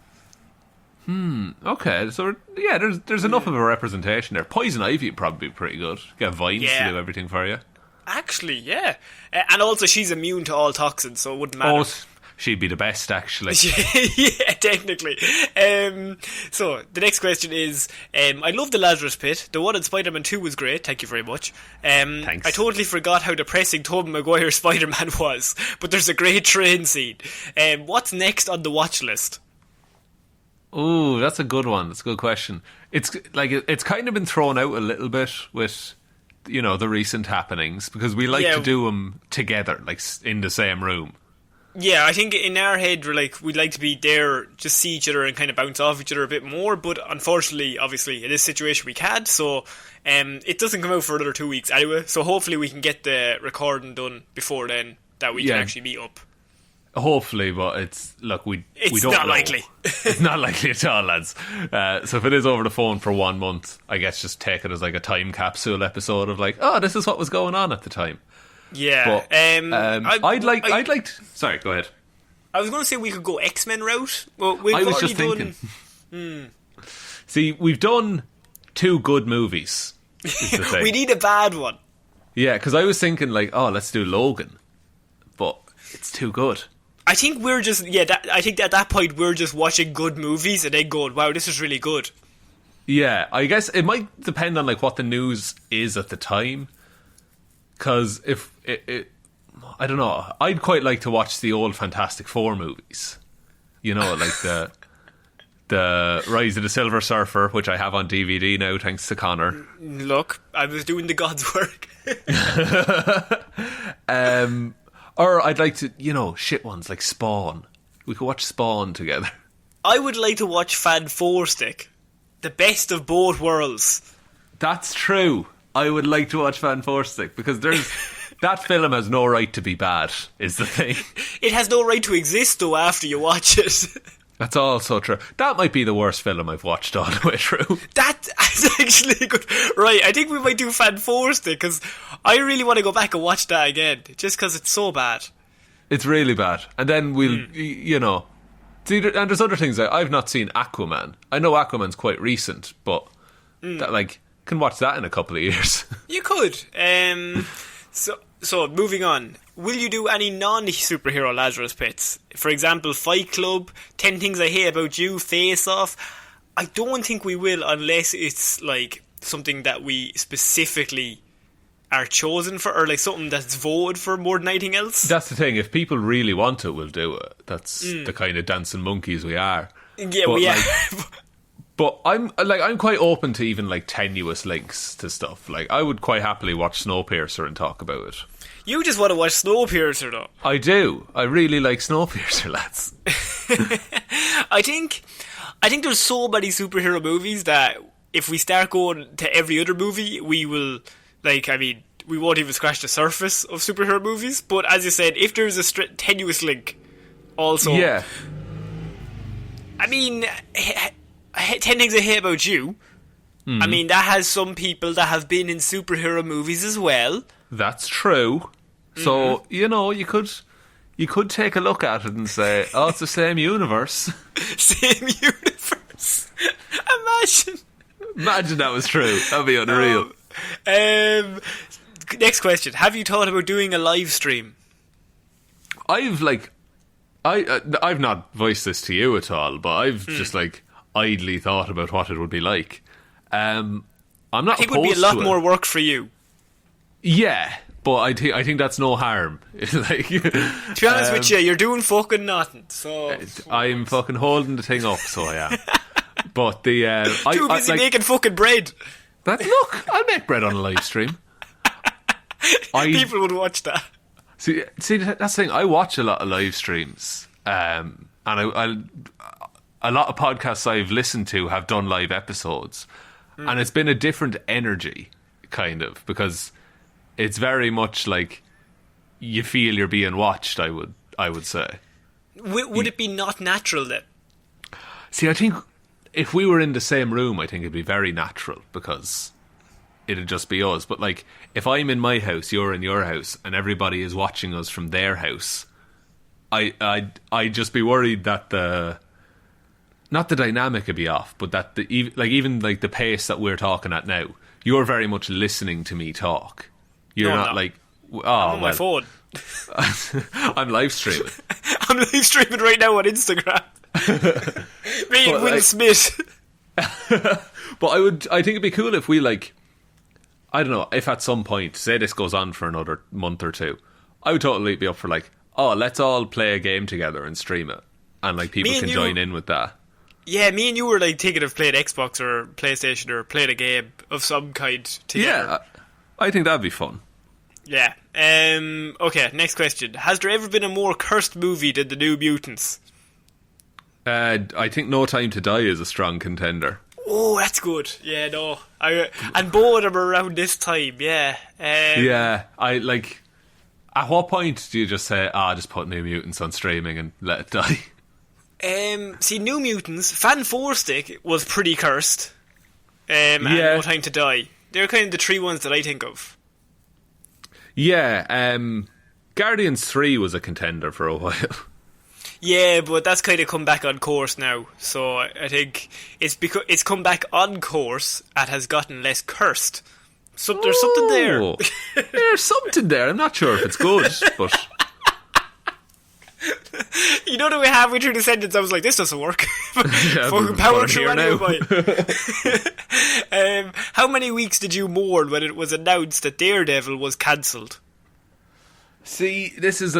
Okay, so yeah, there's enough of a representation there. Poison Ivy would probably be pretty good. Get vines to do everything for you. Actually, yeah. And also she's immune to all toxins, so it wouldn't matter. Oh, she'd be the best, actually. Yeah, technically. So, the next question is, I love the Lazarus Pit. The one in Spider-Man 2 was great, thank you very much. Thanks. I totally forgot how depressing Tobey Maguire's Spider-Man was, but there's a great train scene. What's next on the watch list? Ooh, that's a good one. That's a good question. It's like it's kind of been thrown out a little bit with, you know, the recent happenings because we like to do them together, like in the same room. Yeah, I think in our head we'd like to be there, just see each other and kind of bounce off each other a bit more. But unfortunately, obviously, in this situation we can't. So it doesn't come out for another 2 weeks anyway. So hopefully we can get the recording done before then, that we can actually meet up. Hopefully, but it's we don't not know. likely. It's not likely at all, lads. So if it is over the phone for 1 month, I guess just take it as like a time capsule episode of like, oh, this is what was going on at the time. Yeah, but, I'd like. Sorry, go ahead. I was going to say we could go X-Men route. Well, I was just thinking. See, we've done 2 good movies. Is the thing. We need a bad one. Yeah, because I was thinking like, oh, let's do Logan, but it's too good. I think we're just I think at that point we're just watching good movies and then going, wow, this is really good. Yeah, I guess it might depend on like what the news is at the time. Because if I don't know, I'd quite like to watch the old Fantastic Four movies. You know, like the Rise of the Silver Surfer, which I have on DVD now, thanks to Connor. Look, I was doing the God's work. Or I'd like to, you know, shit ones like Spawn. We could watch Spawn together. I would like to watch Fan Four Stick. The best of both worlds. That's true. I would like to watch Fan Four Stick because that film has no right to be bad, is the thing. It has no right to exist, though, after you watch it. That's also true. That might be the worst film I've watched all the way through. That's actually good. Right, I think we might do Fan Four Stick, because I really want to go back and watch that again, just because it's so bad. It's really bad. And then we'll, you know... See, and there's other things. I've not seen Aquaman. I know Aquaman's quite recent, but that, like, can watch that in a couple of years. You could. So moving on. Will you do any non-superhero Lazarus Pits? For example, Fight Club, 10 Things I Hate About You, Face Off. I don't think we will unless it's like something that we specifically are chosen for, or like something that's voted for more than anything else. That's the thing. If people really want it, we'll do it. That's the kind of dancing monkeys we are. Yeah, but, we are. But I'm quite open to even like tenuous links to stuff. Like I would quite happily watch Snowpiercer and talk about it. You just want to watch Snowpiercer, though. I do. I really like Snowpiercer, lads. I think there's so many superhero movies that if we start going to every other movie, we will, like, I mean, we won't even scratch the surface of superhero movies. But as you said, if there's a tenuous link, also, yeah. I mean, 10 Things I Hate About You. I mean, that has some people that have been in superhero movies as well. That's true. So, you know, you could take a look at it and say, oh, it's the same universe. Same universe. Imagine that was true. That'd be unreal. Next question. Have you thought about doing a live stream? I've not voiced this to you at all, but I've just like idly thought about what it would be like. I'm not. I think it would be a lot more work for you. Yeah, but I think that's no harm. Like, to be honest with you, you're doing fucking nothing. So I'm fucking holding the thing up, so I am. But the too busy making fucking bread. Look, I'll make bread on a live stream. People would watch that. See, that's the thing. I watch a lot of live streams, and a lot of podcasts I've listened to have done live episodes, and it's been a different energy, kind of, because it's very much like you feel you're being watched. I would say. Would it be not natural then? See, I think if we were in the same room, I think it'd be very natural because it'd just be us. But like, if I'm in my house, you're in your house, and everybody is watching us from their house, I'd just be worried that not the dynamic would be off, but that even the pace that we're talking at now, you're very much listening to me talk. You're not like, oh, I'm on my phone. I'm live streaming. I'm live streaming right now on Instagram. Me and Will Smith. But I think it'd be cool if we, like, I don't know, if at some point, say this goes on for another month or two, I would totally be up for like, oh, let's all play a game together and stream it, and like people can join in with that. Yeah, me and you were like thinking of playing Xbox or PlayStation or playing a game of some kind together. Yeah, I think that'd be fun. Yeah. Okay, next question. Has there ever been a more cursed movie than The New Mutants? I think No Time to Die is a strong contender. Oh, that's good. Yeah, no. And both of them are around this time, yeah. Yeah, I like... At what point do you just say, just put New Mutants on streaming and let it die? See, New Mutants, Fan 4 Stick was pretty cursed. And No Time to Die. They're kind of the three ones that I think of. Yeah, Guardians 3 was a contender for a while. Yeah, but that's kind of come back on course now. So I think it's because it's come back on course and has gotten less cursed. So there's something there. There's something there. I'm not sure if it's good, but You know the way halfway through the sentence I was like, this doesn't work. Fucking power through anyway. How many weeks did you mourn when it was announced that Daredevil was cancelled? See, this is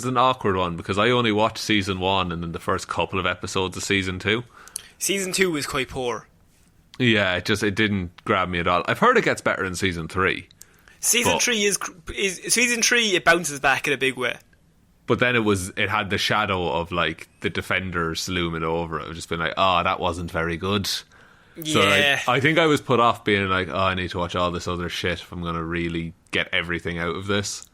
an awkward one because I only watched season 1 and then the first couple of episodes of season 2. Season 2 was quite poor. Yeah, it didn't grab me at all. I've heard it gets better in season 3. Season 3 is season 3. It bounces back in a big way. But then it had the shadow of like the Defenders looming over it. I've just been like, that wasn't very good. Yeah. So like, I think I was put off being like, I need to watch all this other shit if I'm going to really get everything out of this.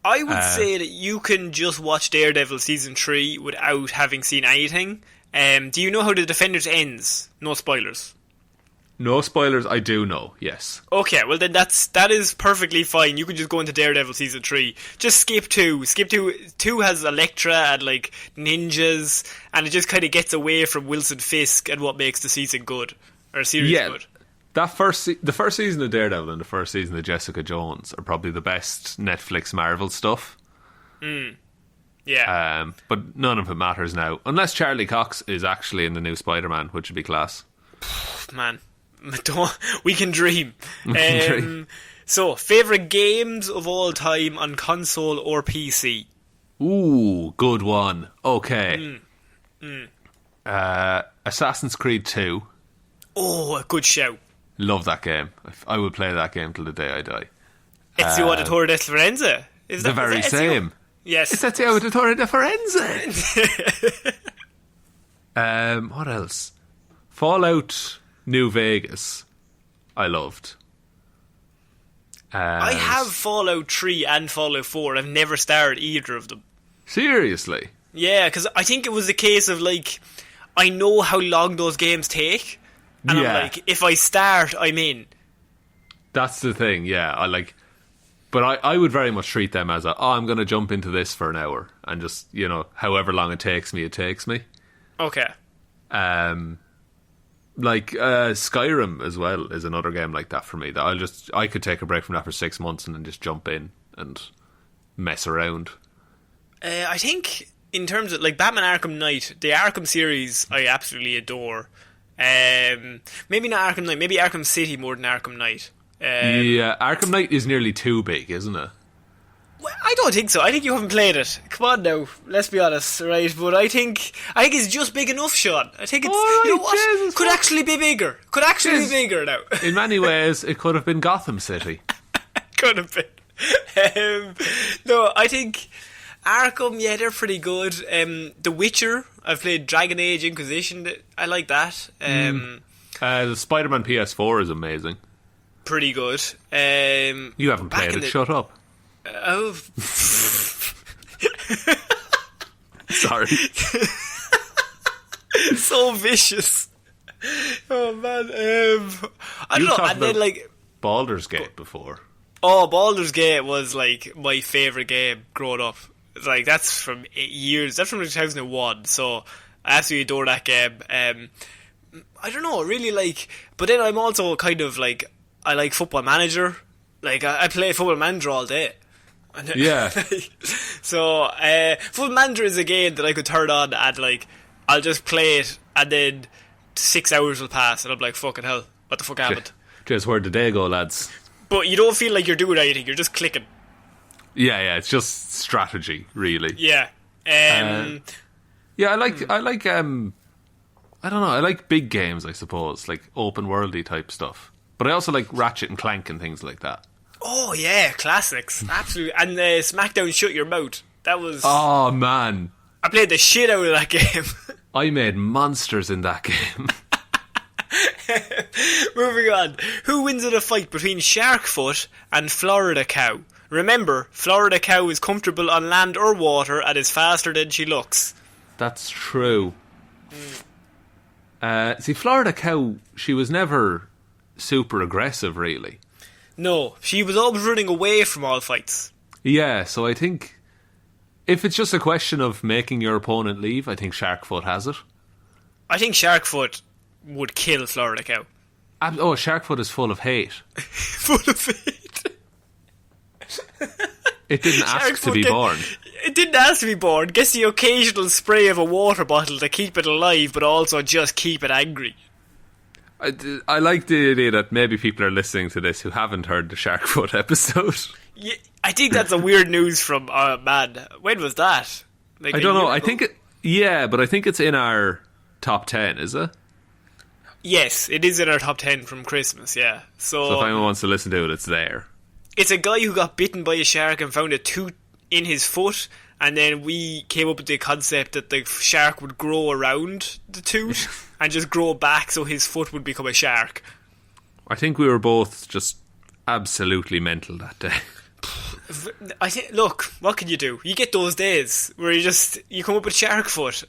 I would say that you can just watch Daredevil season 3 without having seen anything. Do you know how the Defenders ends? No spoilers. No spoilers, I do know, yes. Okay, well then that is perfectly fine. You can just go into Daredevil season 3. Just skip 2. Skip 2. 2 has Elektra and like ninjas, and it just kind of gets away from Wilson Fisk and what makes the season good, or series good. The first season of Daredevil and the first season of Jessica Jones are probably the best Netflix Marvel stuff. Yeah. But none of it matters now, unless Charlie Cox is actually in the new Spider-Man, which would be class. Man. We can dream. So, favourite games of all time on console or PC? Ooh, good one. Okay. Assassin's Creed 2. Oh, a good shout. Love that game. I would play that game till the day I die. Ezio Auditore del Firenze. Is the very same. Yes. It's Ezio Auditore del Firenze. What else? Fallout New Vegas, I loved. I have Fallout 3 and Fallout 4. I've never started either of them. Seriously? Yeah, because I think it was a case of like, I know how long those games take, and I'm like, if I start, I'm in. That's the thing, yeah. But I would very much treat them as I'm going to jump into this for an hour, and just, however long it takes me, it takes me. Okay. Skyrim as well is another game like that for me that I could take a break from that for 6 months and then just jump in and mess around. I think in terms of like Batman Arkham Knight, the Arkham series I absolutely adore. Maybe not Arkham Knight, maybe Arkham City more than Arkham Knight. Yeah, Arkham Knight is nearly too big, isn't it? Well, I don't think so. I think you haven't played it. Come on now, let's be honest, right? But I think it's just big enough, Sean. I think it's you know what? Jesus, could actually be bigger. Could actually be bigger now. In many ways, it could have been Gotham City. Could have been. No, I think Arkham. Yeah, they're pretty good. The Witcher. I've played Dragon Age Inquisition. I like that. The Spider-Man PS4 is amazing. Pretty good. You haven't played it. Shut up. Oh. Sorry. So vicious. Oh man. I don't know. And then like Baldur's Gate before. Oh, Baldur's Gate was like my favourite game growing up. Like that's from 8 years. That's from 2001. So I absolutely adore that game. I don't know, really like. But then I'm also kind of like I like Football Manager. Like I play Football Manager all day. Yeah. So Football Manager is a game that I could turn on and like I'll just play it and then 6 hours will pass and I'm like, fucking hell, what the fuck happened? Just where'd the day go, lads? But you don't feel like you're doing anything, you're just clicking. Yeah, it's just strategy, really. Yeah. I like I don't know, I like big games, I suppose, like open worldy type stuff. But I also like Ratchet and Clank and things like that. Oh yeah, classics. Absolutely. And SmackDown Shut Your Mouth. That was... Oh man, I played the shit out of that game. I made monsters in that game. Moving on. Who wins in a fight between Sharkfoot and Florida Cow? Remember, Florida Cow is comfortable on land or water and is faster than she looks. That's true. See, Florida Cow, she was never super aggressive, really. No, she was always running away from all fights. Yeah, so I think if it's just a question of making your opponent leave, I think Sharkfoot has it. I think Sharkfoot would kill Florida Cow. Sharkfoot is full of hate. Full of hate. It didn't ask to be born. It didn't ask to be bored. Gets the occasional spray of a water bottle to keep it alive, but also just keep it angry. I like the idea that maybe people are listening to this who haven't heard the shark foot episode. Yeah, I think that's a weird news from man. When was that? Like I don't know. I think but I think it's in our top 10, is it? Yes, it is in our top 10 from Christmas. Yeah. So if anyone wants to listen to it, it's there. It's a guy who got bitten by a shark and found a tooth in his foot, and then we came up with the concept that the shark would grow around the tooth and just grow back so his foot would become a shark. I think we were both just absolutely mental that day. I think, look, what can you do? You get those days where you come up with shark foot.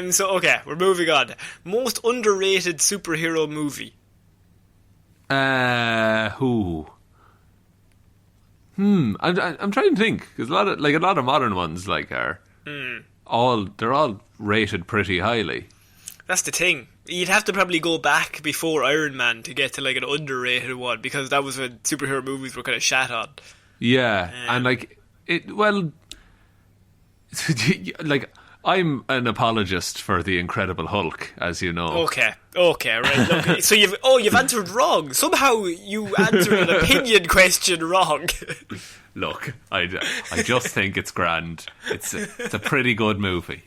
So okay, we're moving on. Most underrated superhero movie. Who? I'm trying to think, because a lot of modern ones are all rated pretty highly. That's the thing. You'd have to probably go back before Iron Man to get to an underrated one, because that was when superhero movies were kind of shat on. Yeah, and I'm an apologist for the Incredible Hulk, as you know. Okay, right. Look, so you've answered wrong. Somehow you answered an opinion question wrong. Look, I just think it's grand. It's a pretty good movie.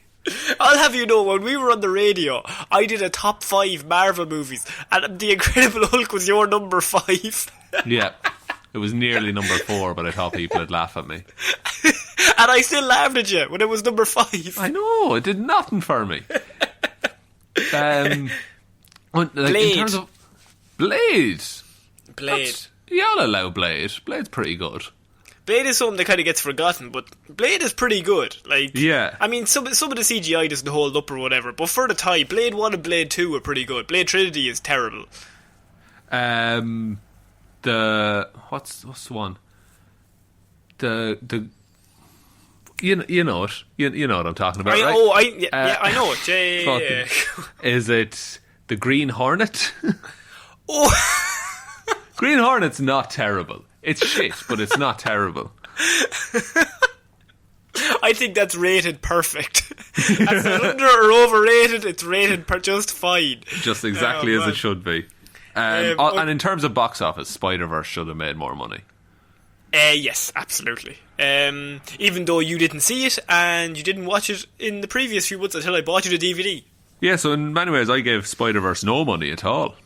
I'll have you know, when we were on the radio, I did a top 5 Marvel movies, and The Incredible Hulk was your number 5. Yeah, it was nearly number 4, but I thought people would laugh at me. And I still laughed at you when it was number 5. I know, it did nothing for me. Blade. In terms of Blade. Blade. Y'all allow Blade. Blade's pretty good. Blade is something that kind of gets forgotten, but Blade is pretty good. Yeah. I mean, some of the CGI doesn't hold up or whatever, but for the time, Blade 1 and Blade 2 were pretty good. Blade Trinity is terrible. What's the one? The you know it. You know what I'm talking about, right? Oh, I know it. Yeah. Is it the Green Hornet? Oh, Green Hornet's not terrible. It's shit, but it's not terrible. I think that's rated perfect. That's under or overrated. It's rated just fine. Just exactly as it should be. And in terms of box office, Spider-Verse should have made more money. Yes, absolutely. Even though you didn't see it and you didn't watch it in the previous few months until I bought you the DVD. Yeah, so in many ways I gave Spider-Verse no money at all.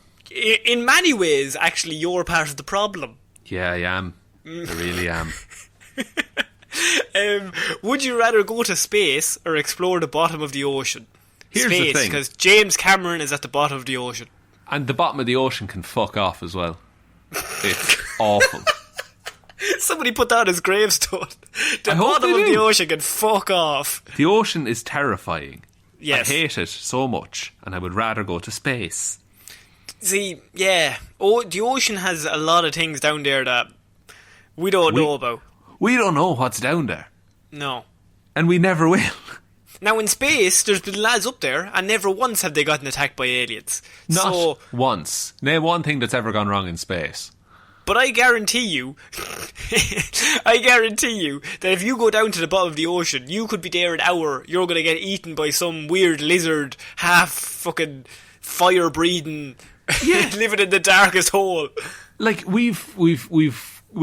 In many ways, actually, you're part of the problem. Yeah, I am. I really am. Would you rather go to space or explore the bottom of the ocean? Here's space, the thing. because James Cameron is at the bottom of the ocean. And the bottom of the ocean can fuck off as well. It's awful. Somebody put that on his gravestone. The bottom of the ocean can fuck off. The ocean is terrifying. Yes. I hate it so much, and I would rather go to space. See, yeah. The ocean has a lot of things down there that we don't know about. We don't know what's down there. No. And we never will. Now, in space, there's been lads up there, and never once have they gotten attacked by aliens. Not once. Name one thing that's ever gone wrong in space. But I guarantee you, that if you go down to the bottom of the ocean, you could be there an hour, you're going to get eaten by some weird lizard, half fucking fire-breathing, living in the darkest hole. We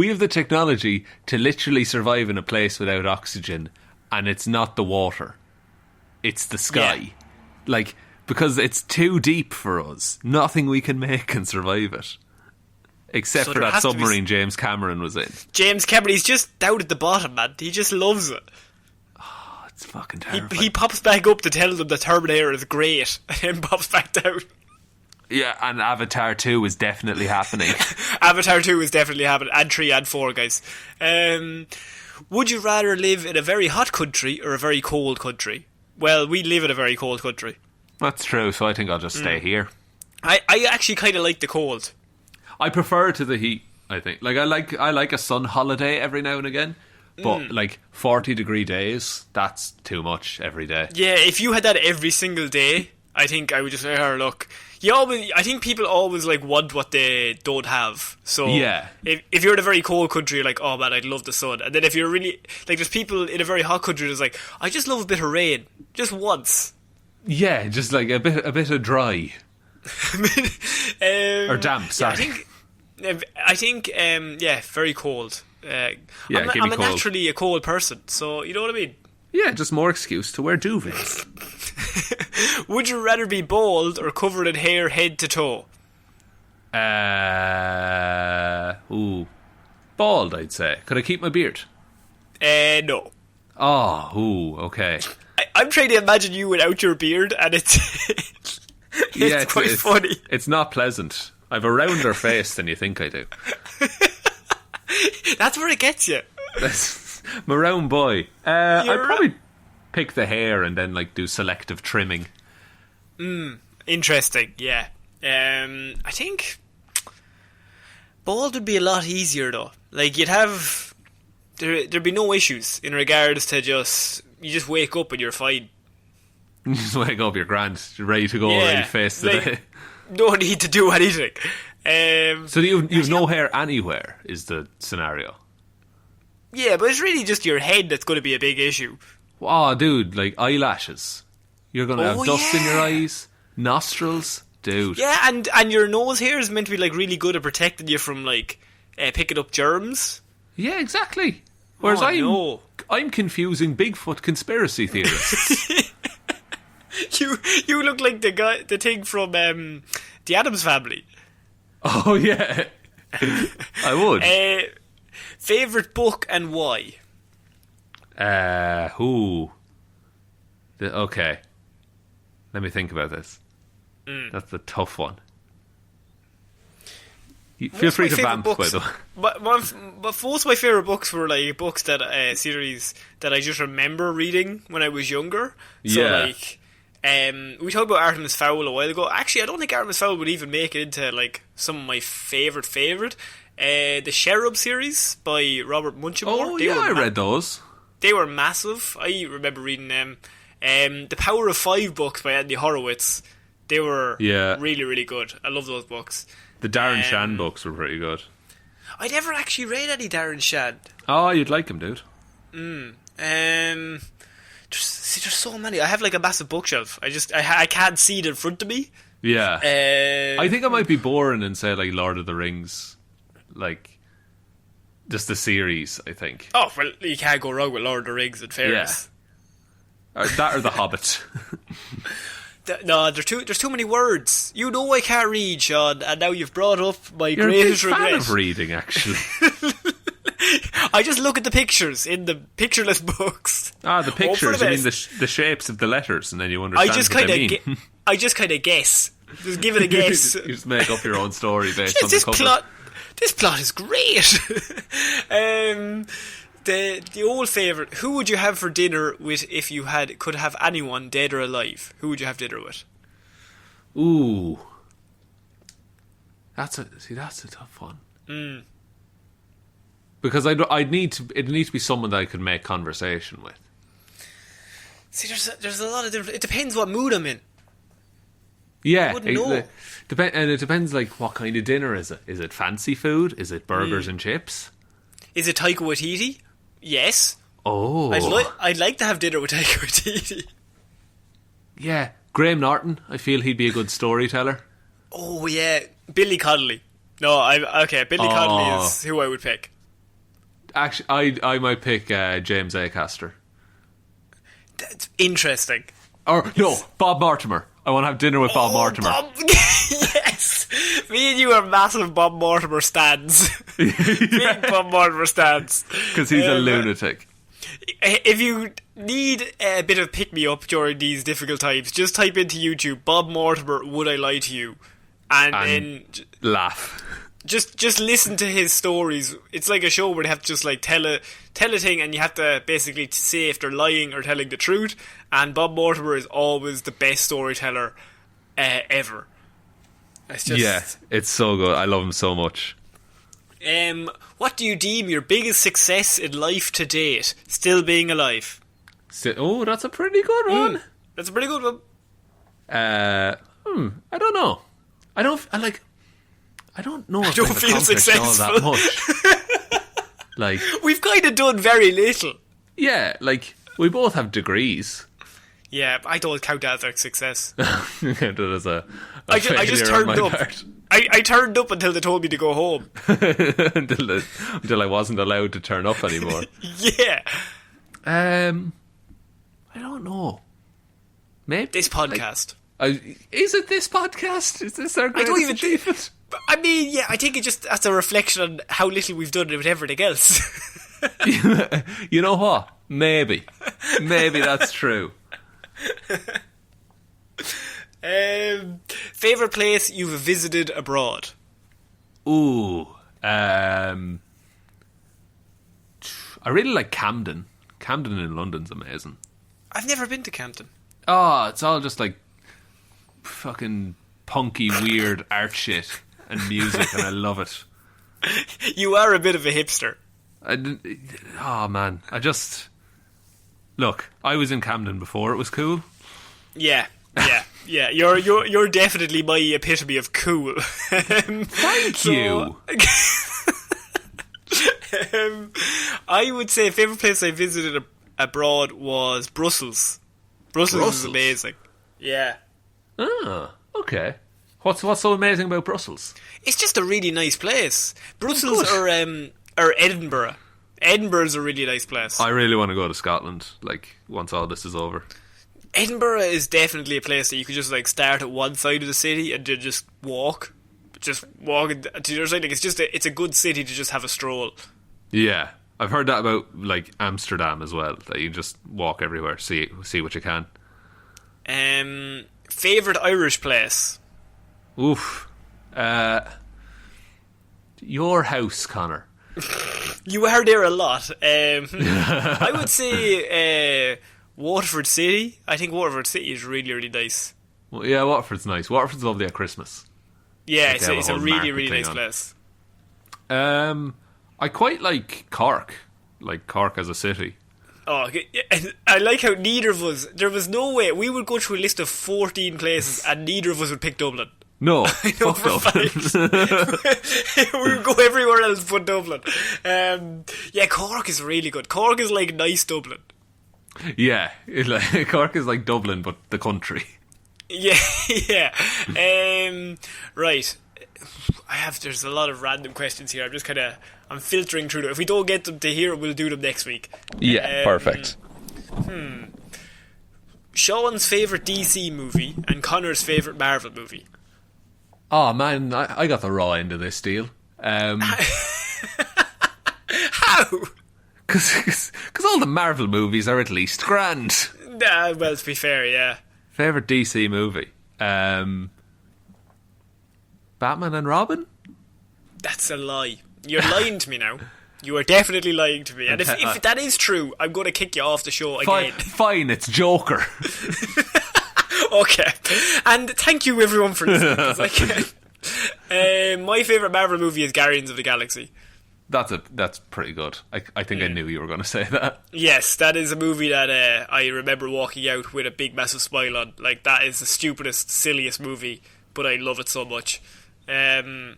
have the technology to literally survive in a place without oxygen, and it's not the water. It's the sky. Yeah. Because it's too deep for us. Nothing we can make can survive it. Except for that submarine James Cameron was in. James Cameron, he's just down at the bottom, man. He just loves it. Oh, it's fucking terrifying. He pops back up to tell them the Terminator is great, and then pops back down. Yeah, and Avatar 2 is definitely happening. Avatar 2 is definitely happening. And 3 and 4, guys. Would you rather live in a very hot country or a very cold country? Well, we live in a very cold country. That's true, so I think I'll just stay here. I actually kind of like the cold. I prefer it to the heat, I think. I like a sun holiday every now and again, but 40-degree days, that's too much every day. Yeah, if you had that every single day, I think I would just say, "Her look." I think people always like want what they don't have. So Yeah. if you're in a very cold country, you're like, "Oh man, I'd love the sun." And then if you're really like, there's people in a very hot country that's like, "I just love a bit of rain, just once." Yeah, just like a bit of dry or damp. Sorry. I think, very cold. I'm cold. naturally a cold person, so you know what I mean. Yeah, just more excuse to wear duvets. Would you rather be bald or covered in hair head to toe? Bald, I'd say. Could I keep my beard? No. Okay. I'm trying to imagine you without your beard, and it's it's quite funny. It's not pleasant. I've a rounder face than you think I do. That's where it gets you. I'm a round boy. I'd probably pick the hair and then like do selective trimming. Interesting, yeah. I think bald would be a lot easier though. Like there'd be no issues in regards to you just wake up and you're fine. You just wake up, you're grand, you're ready to go, ready to face the day. No need to do anything. So you've no hair anywhere is the scenario. Yeah, but it's really just your head that's going to be a big issue. Oh, dude, like eyelashes. You're going to have dust in your eyes, nostrils, dude. Yeah, and your nose hair is meant to be like really good at protecting you from like picking up germs. Yeah, exactly. Whereas I'm confusing Bigfoot conspiracy theorists. You look like the thing from the Addams Family. Oh yeah, I would. Favorite book and why? Okay, let me think about this. That's a tough one. Feel free to vamp, by the way. But most of my favourite books were like books that series that I just remember reading when I was younger. So like, we talked about Artemis Fowl a while ago. Actually, I don't think Artemis Fowl would even make it into like some of my favourite. The Cherub series by Robert Munchamore. Oh I read those. They were massive. I remember reading them. The Power of Five books by Andy Horowitz. They were really, really good. I love those books. The Darren Shan books were pretty good. I never actually read any Darren Shan. Oh, you'd like him, dude. There's so many. I have like a massive bookshelf. I can't see it in front of me. Yeah. I think I might be boring and say like Lord of the Rings, like just the series. I think. Oh well, you can't go wrong with Lord of the Rings. In fairness, that or The Hobbit. No, there's too many words. You know I can't read, Sean, and now you've brought up my greatest regret. You're a big fan of reading, actually. I just look at the pictures in the pictureless books. The pictures. I mean the shapes of the letters, and then you understand what they mean. I just kind of guess. Just give it a guess. You just make up your own story based on the cover. This plot is great. The old favourite. Who would you have for dinner with if you could have anyone, dead or alive? Who would you have dinner with? Ooh, that's a tough one. Because it needs to be someone that I could make conversation with. See, there's a lot of different. It depends what mood I'm in. Yeah, I wouldn't know. And it depends like what kind of dinner is it? Is it fancy food? Is it burgers and chips? Is it Taika Waititi? Yes. Oh, I'd like to have dinner with Taika Waititi. Yeah, Graham Norton. I feel he'd be a good storyteller. Oh yeah, Billy Connolly. No, Billy Connolly is who I would pick. Actually, I might pick James Acaster. That's interesting. Or no, Bob Mortimer. I want to have dinner with Bob Mortimer. Yes, me and you are massive Bob Mortimer stans. Big Bob Mortimer stans. Because he's a lunatic. If you need a bit of pick-me-up during these difficult times, just type into YouTube Bob Mortimer, Would I Lie to You? And then laugh. Just listen to his stories. It's like a show where they have to just like tell a thing, and you have to basically say if they're lying or telling the truth. And Bob Mortimer is always the best storyteller ever. It's so good. I love him so much. What do you deem your biggest success in life to date? Still being alive. That's a pretty good one. That's a pretty good one. I don't know. I don't know if don't feel accomplished all that much. Like, we've kind of done very little. Yeah, like, we both have degrees. Yeah, I don't count that as a success. That is a I just turned up. I turned up until they told me to go home. until I wasn't allowed to turn up anymore. Yeah. I don't know. Maybe this podcast. Is it this podcast? Is this our greatest achievement? I mean, yeah, I think it just that's a reflection on how little we've done with everything else. You know what? Maybe that's true. Favorite place you've visited abroad? Ooh, I really like Camden. Camden in London's amazing. I've never been to Camden. Oh, it's all just like fucking punky, weird art shit and music, and I love it. You are a bit of a hipster. Oh man, look. I was in Camden before it was cool. Yeah. You're definitely my epitome of cool. Thank you. I would say favourite place I visited abroad was Brussels. Brussels is amazing. Yeah. Ah, okay. What's so amazing about Brussels? It's just a really nice place. Brussels or Edinburgh. Edinburgh's a really nice place. I really want to go to Scotland, like, once all this is over. Edinburgh is definitely a place that you could just like start at one side of the city and just walk to the other side. Like, it's a good city to just have a stroll. Yeah, I've heard that about like Amsterdam as well. That you just walk everywhere, see what you can. Favorite Irish place? Oof, your house, Connor. You are there a lot. I would say Waterford City. I think Waterford City is really, really nice. Well, yeah, Waterford's nice. Waterford's lovely at Christmas. Yeah, it's a really, really nice place. I quite like Cork as a city. Oh, I like how neither of us, there was no way, we would go through a list of 14 places and neither of us would pick Dublin. No, fuck Dublin. We would go everywhere else but Dublin. Yeah, Cork is really good. Cork is like nice Dublin. Yeah, Cork is like Dublin, but the country. Yeah. Right. There's a lot of random questions here. I'm filtering through them. If we don't get them to here, we'll do them next week. Yeah, perfect. Sean's favourite DC movie and Connor's favourite Marvel movie. Oh man, I got the raw end of this deal. How? Because all the Marvel movies are at least grand. Well, to be fair, yeah. Favourite DC movie? Batman and Robin? That's a lie. You're lying to me now. You are definitely lying to me. And if that is true, I'm going to kick you off the show again. Fine, it's Joker. Okay. And thank you everyone for listening. My favourite Marvel movie is Guardians of the Galaxy. That's pretty good. I think I knew you were going to say that. Yes, that is a movie that I remember walking out with a big massive smile on. Like, that is the stupidest, silliest movie, but I love it so much. And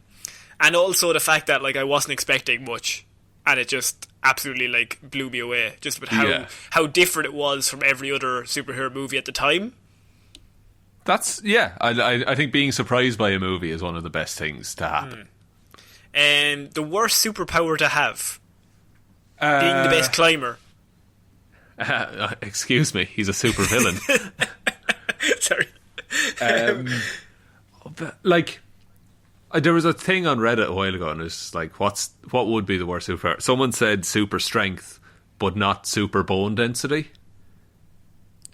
also the fact that like I wasn't expecting much, and it just absolutely like blew me away. Just with how different it was from every other superhero movie at the time. I think being surprised by a movie is one of the best things to happen. And the worst superpower to have, being the best climber. Excuse me, he's a super villain. Sorry. There was a thing on Reddit a while ago, and it's like, what would be the worst superpower? Someone said super strength, but not super bone density.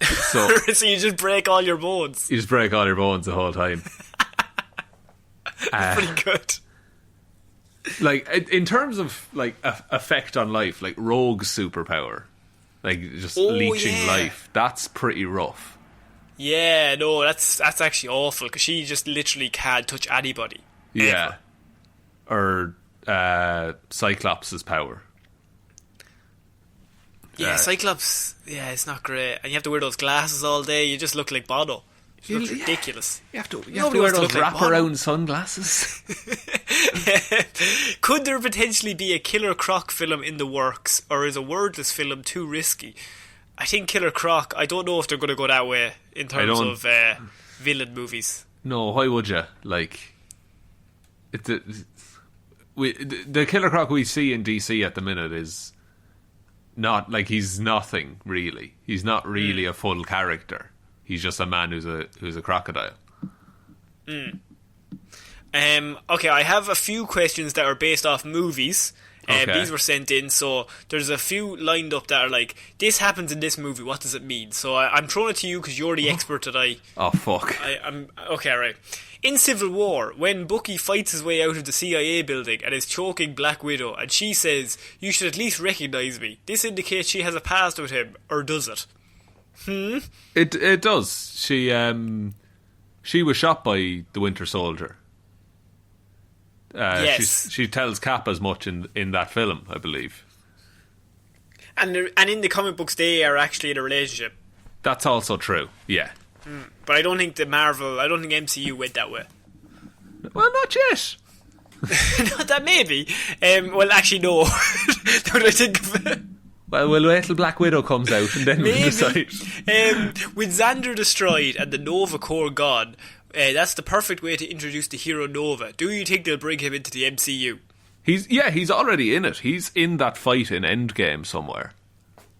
So you just break all your bones. You just break all your bones the whole time. Pretty good. Like, in terms of like effect on life, like Rogue's superpower, like just leeching life, that's pretty rough. Yeah, no, that's actually awful, because she just literally can't touch anybody. Yeah. Ever. Or Cyclops' power. Yeah, Cyclops, it's not great. And you have to wear those glasses all day. You just look like Bono. It looks ridiculous. You have to wear those wraparound sunglasses. Could there potentially be a Killer Croc film in the works, or is a wordless film too risky? I think Killer Croc, I don't know if they're going to go that way in terms of villain movies. No, why would you? Like, the Killer Croc we see in DC at the minute is not, like, he's nothing, really. He's not really a full character. He's just a man who's a crocodile. Okay, I have a few questions that are based off movies. Okay. These were sent in, so there's a few lined up that are like, this happens in this movie, what does it mean? So I'm throwing it to you because you're the expert that I... Oh, fuck. I'm okay, right. In Civil War, when Bucky fights his way out of the CIA building and is choking Black Widow, and she says, "You should at least recognise me," this indicates she has a past with him, or does it? It does. She was shot by the Winter Soldier. Yes. She tells Cap as much in that film, I believe. And in the comic books, they are actually in a relationship. That's also true, yeah. But I don't think MCU went that way. Well, not yet. Not that maybe. Well, actually, no. Now that I think of it. Well, we'll wait till Black Widow comes out and then we'll decide. With Xander destroyed and the Nova Corps gone, that's the perfect way to introduce the hero Nova. Do you think they'll bring him into the MCU? He's already in it. He's in that fight in Endgame somewhere.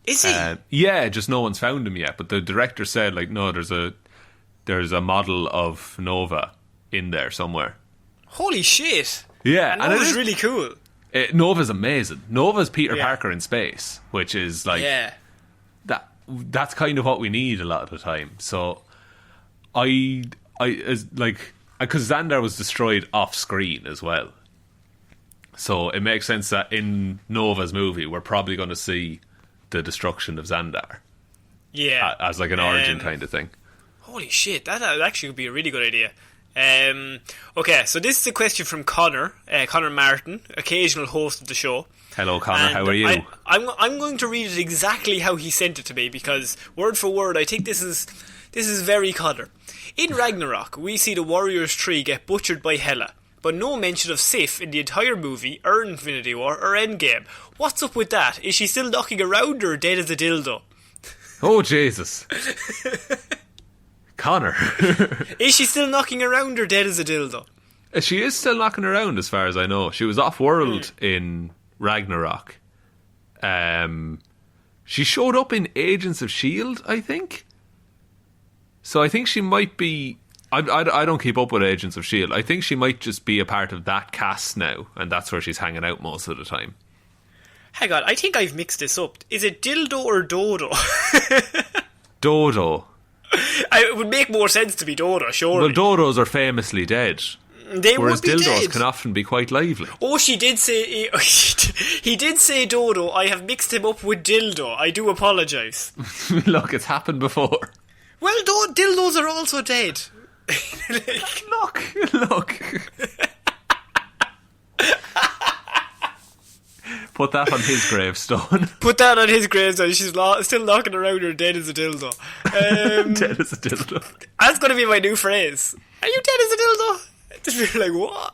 Is he? Yeah, just no one's found him yet. But the director said, like, no, there's a model of Nova in there somewhere. Holy shit! Yeah, and it was really cool. Nova's amazing. Nova's Peter Parker in space, which is like that's kind of what we need a lot of the time. So because Xandar was destroyed off screen as well. So it makes sense that in Nova's movie we're probably going to see the destruction of Xandar. Yeah, as like an origin kind of thing. Holy shit, that actually would be a really good idea. Okay, so this is a question from Connor Martin, occasional host of the show. Hello, Connor. And how are you? I'm going to read it exactly how he sent it to me, because word for word, I think this is very Connor. In Ragnarok, we see the Warriors tree get butchered by Hela, but no mention of Sif in the entire movie, or Infinity War, or Endgame. What's up with that? Is she still knocking around or dead as a dildo? Oh, Jesus. Connor. Is she still knocking around or dead as a dildo? She is still knocking around as far as I know. She was off-world in Ragnarok. She showed up in Agents of S.H.I.E.L.D., I think. So I think she might be... I don't keep up with Agents of S.H.I.E.L.D. I think she might just be a part of that cast now, and that's where she's hanging out most of the time. Hang on, I think I've mixed this up. Is it dildo or dodo? Dodo. It would make more sense to be dodo, surely. Well, dodos are famously dead. Whereas dildos can often be quite lively. Oh, she did say... He did say dodo. I have mixed him up with dildo. I do apologise. Look, it's happened before. Well, dildos are also dead. Look. Put that on his gravestone. Put that on his gravestone. She's still knocking around her dead as a dildo. Dead as a dildo. That's going to be my new phrase. Are you dead as a dildo? Just be like, what?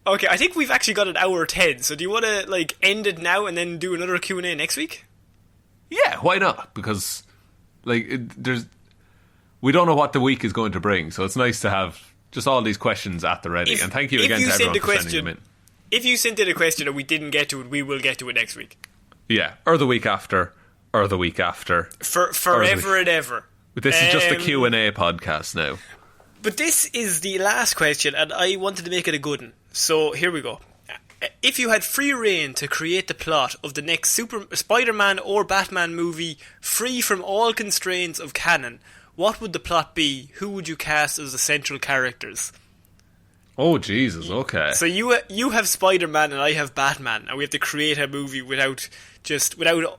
Okay, I think we've actually got an hour 10. So do you want to end it now and then do another Q&A next week? Yeah, why not? Because we don't know what the week is going to bring, so it's nice to have just all these questions at the ready. And thank you again to everyone for sending them in. If you sent in a question and we didn't get to it, we will get to it next week. Yeah, or the week after, or the week after. Forever and ever. But this is just a Q&A podcast now. But this is the last question, and I wanted to make it a good one. So here we go. If you had free reign to create the plot of the next Spider-Man or Batman movie, free from all constraints of canon, what would the plot be? Who would you cast as the central characters? Oh, Jesus, okay. So you have Spider-Man and I have Batman, and we have to create a movie without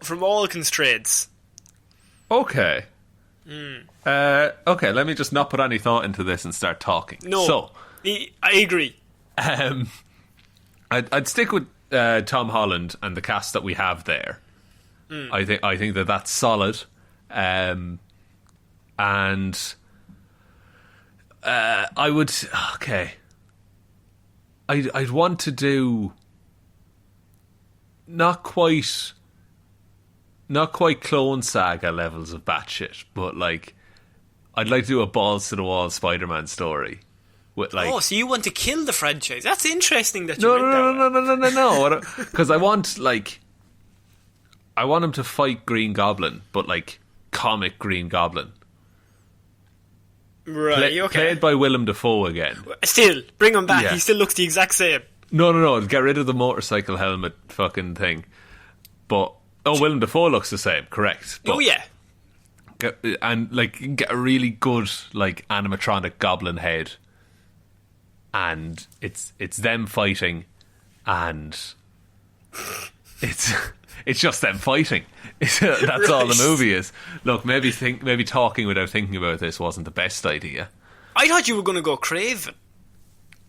from all constraints. Okay. Okay, let me just not put any thought into this and start talking. No, so, I agree. I'd stick with Tom Holland and the cast that we have there. I think that's solid. And I would... Okay. I'd want to do... Not quite Clone Saga levels of batshit, but like I'd like to do a balls to the wall Spider-Man story with like. Oh, so you want to kill the franchise? That's interesting. That you went no. Because I want him to fight Green Goblin, but like comic Green Goblin. Right. Okay. Played by Willem Dafoe again. Still, bring him back. Yeah. He still looks the exact same. No. Get rid of the motorcycle helmet fucking thing. But Willem Dafoe looks the same, correct? But yeah. Get a really good like animatronic goblin head, and it's them fighting, and it's just them fighting. That's right. All the movie is. Look, maybe talking without thinking about this wasn't the best idea. I thought you were going to go Craven.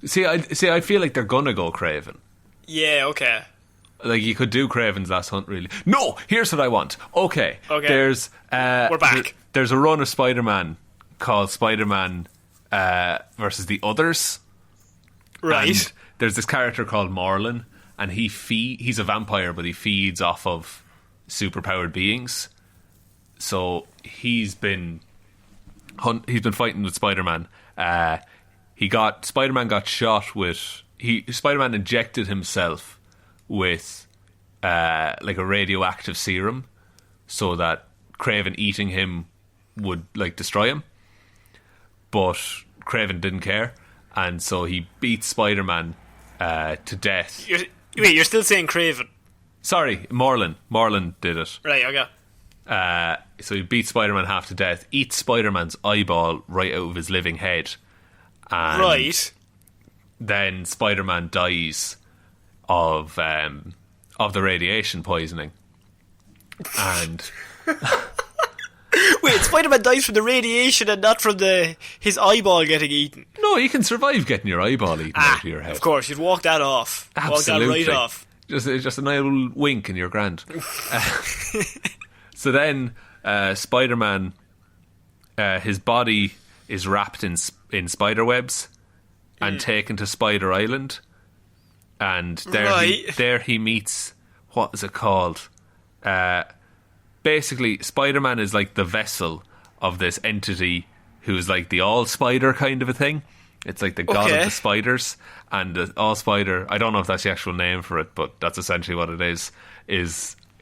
See, I feel like they're gonna go Craven. Yeah, okay. Like, you could do Craven's Last Hunt, really. No, here's what I want. Okay. There's we're back. There's a run of Spider-Man called Spider-Man versus the Others. Right. And there's this character called Morlun, and he's a vampire, but he feeds off of superpowered beings. So he's been fighting with Spider-Man. Spider-Man got shot with... Spider-Man injected himself with like a radioactive serum so that Kraven eating him would like destroy him. But Kraven didn't care, and so he beat Spider-Man to death. You're still saying Kraven? Sorry, Morlun. Morlun did it. Right, okay. So he beats Spider-Man half to death, eats Spider-Man's eyeball right out of his living head. And right. Then Spider-Man dies of the radiation poisoning. And wait, Spider-Man dies from the radiation and not from his eyeball getting eaten? No, you can survive getting your eyeball eaten out of your head. Of course, you'd walk that off. Absolutely. Walk that right off. Just a nice little wink and you're grand. So then Spider-Man, his body is wrapped in spider webs and taken to Spider Island, and there he meets, what is it called? Basically, Spider-Man is like the vessel of this entity who's like the all-spider kind of a thing. It's like the god of the spiders, and the all-spider, I don't know if that's the actual name for it, but that's essentially what it is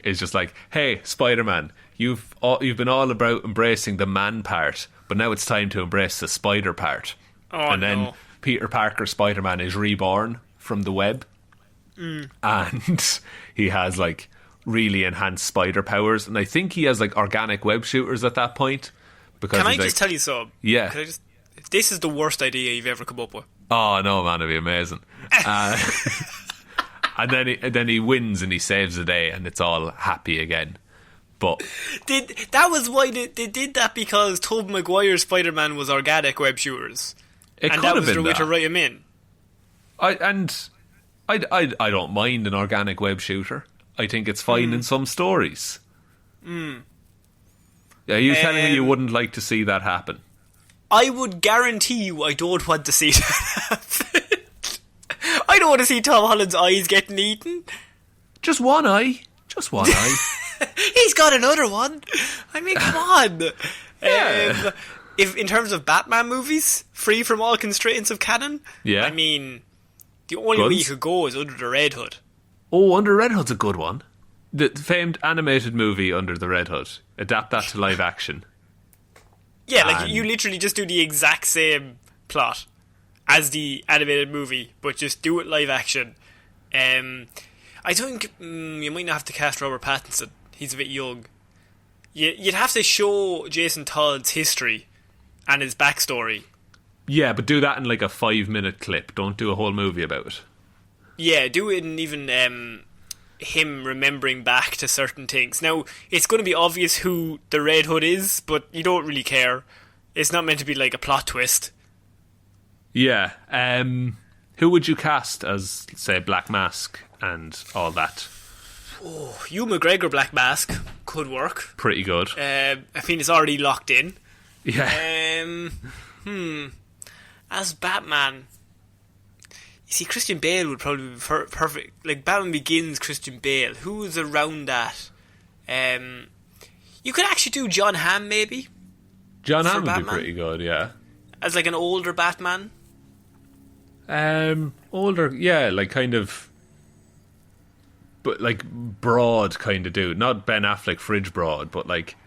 just like, hey, Spider-Man, you've been all about embracing the man part, but now it's time to embrace the spider part. Then Peter Parker Spider-Man is reborn from the web, and he has like really enhanced spider powers, and I think he has like organic web shooters at that point. Because can I just tell you something? Yeah. This is the worst idea you've ever come up with. Oh no, man, it'd be amazing. And then he wins and he saves the day, and it's all happy again. But that was why they did that, because Tobey Maguire's Spider-Man was organic web shooters. It and could that have was been their way to that. write him in. I don't mind an organic web shooter. I think it's fine in some stories. Are you telling me you wouldn't like to see that happen? I would guarantee you I don't want to see that happen. I don't want to see Tom Holland's eyes getting eaten. Just one eye. Just one eye. He's got another one. I mean, come on. Yeah. If in terms of Batman movies, free from all constraints of canon, yeah. I mean, the only way you could go is Under the Red Hood. Oh, Under Red Hood's a good one. The famed animated movie Under the Red Hood. Adapt that to live action. Yeah, like you literally just do the exact same plot as the animated movie, but just do it live action. I think you might not have to cast Robert Pattinson. He's a bit young. You'd have to show Jason Todd's history and his backstory. Yeah, but do that in like a 5-minute clip. Don't do a whole movie about it. Yeah, do it in even him remembering back to certain things. Now, it's going to be obvious who the Red Hood is, but you don't really care. It's not meant to be like a plot twist. Yeah. Who would you cast as, say, Black Mask and all that? Oh, Hugh McGregor Black Mask could work. Pretty good. I mean, it's already locked in. Yeah. As Batman, you see, Christian Bale would probably be perfect. Like, Batman Begins, Christian Bale. Who is around that? You could actually do John Hamm, maybe. John Hamm would be pretty good, yeah. As, like, an older Batman. Older, yeah, like, kind of... But, like, broad kind of dude. Not Ben Affleck fridge broad, but, like...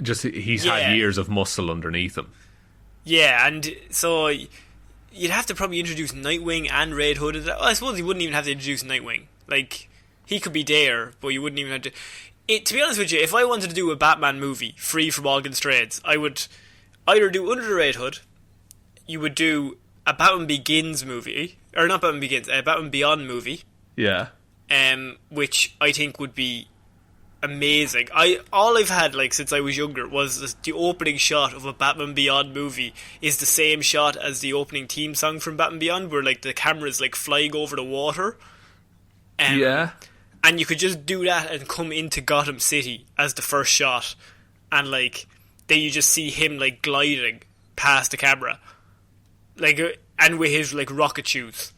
Just, he's had years of muscle underneath him. Yeah, and so... You'd have to probably introduce Nightwing and Red Hood. Well, I suppose you wouldn't even have to introduce Nightwing. Like, he could be there, but you wouldn't even have to... to be honest with you, if I wanted to do a Batman movie, free from all constraints, I would either do Under the Red Hood, you would do a Batman Begins movie, or not Batman Begins, a Batman Beyond movie. Yeah. Which I think would be amazing. All I've had, like, since I was younger was the opening shot of a Batman Beyond movie is the same shot as the opening theme song from Batman Beyond, where, like, the camera's, like, flying over the water. Yeah. And you could just do that and come into Gotham City as the first shot, and, like, then you just see him, like, gliding past the camera, like, and with his, like, rocket shoes.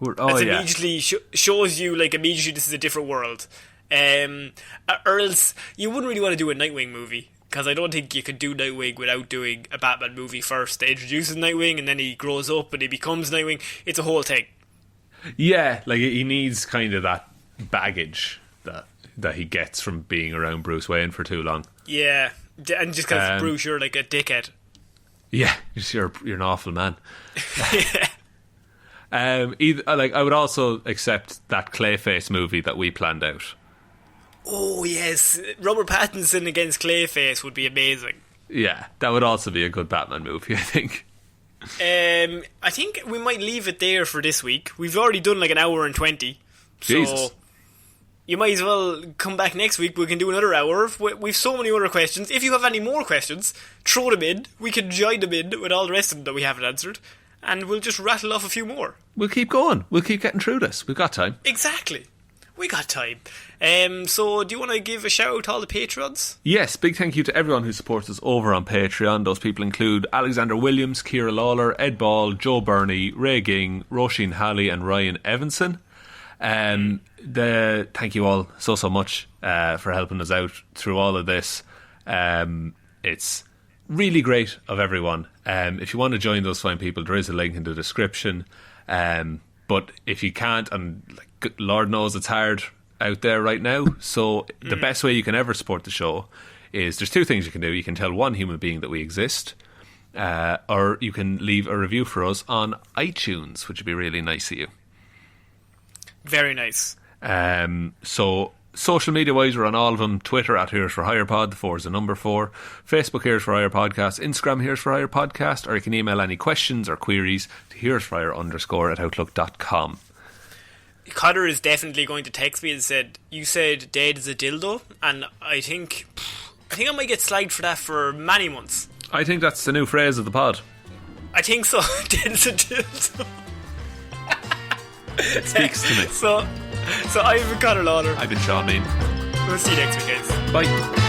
Oh, yeah. Immediately shows you, like, immediately this is a different world. Or else you wouldn't really want to do a Nightwing movie, because I don't think you could do Nightwing without doing a Batman movie first. They introduce Nightwing and then he grows up and he becomes Nightwing. It's a whole thing. Yeah, like, he needs kind of that baggage that he gets from being around Bruce Wayne for too long. Yeah, and just because Bruce, you're like a dickhead. Yeah, you're an awful man. I would also accept that Clayface movie that we planned out. Oh yes, Robert Pattinson against Clayface would be amazing. Yeah, that would also be a good Batman movie, I think. I think we might leave it there for this week. We've already done like an hour and 20. Jesus. So you might as well come back next week. We can do another hour. We've so many other questions. If you have any more questions, throw them in. We can join them in with all the rest of them that we haven't answered, and we'll just rattle off a few more. We'll keep going. We'll keep getting through this. We've got time. Exactly. We got time. So do you want to give a shout out to all the patrons? Yes, big thank you to everyone who supports us over on Patreon. Those people include Alexander Williams, Ciara Lawler, Ed Ball, Joe Burney, Ray Ging, Roisin Hally and Ryan Evanson. Thank you all so much for helping us out through all of this. It's really great of everyone. If you want to join those fine people, there is a link in the description. But if you can't, and like, Lord knows it's hard out there right now, so the best way you can ever support the show is there's two things you can do. You can tell one human being that we exist, or you can leave a review for us on iTunes, which would be really nice of you. Very nice. So social media wise, we're on all of them. Twitter at Here's for Hire Pod, the 4 is the number 4. Facebook Here's for Hire Podcast. Instagram Here's for Hire Podcast. Or you can email any questions or queries to here'sforhire_@outlook.com. Connor is definitely going to text me and said, you said dead as a dildo, and I think I might get slagged for that for many months. I think that's the new phrase of the pod. I think so. Dead as a dildo. It speaks to me. So I've been Connor Lawler. I've been Sean Mean. We'll see you next week, guys. Bye.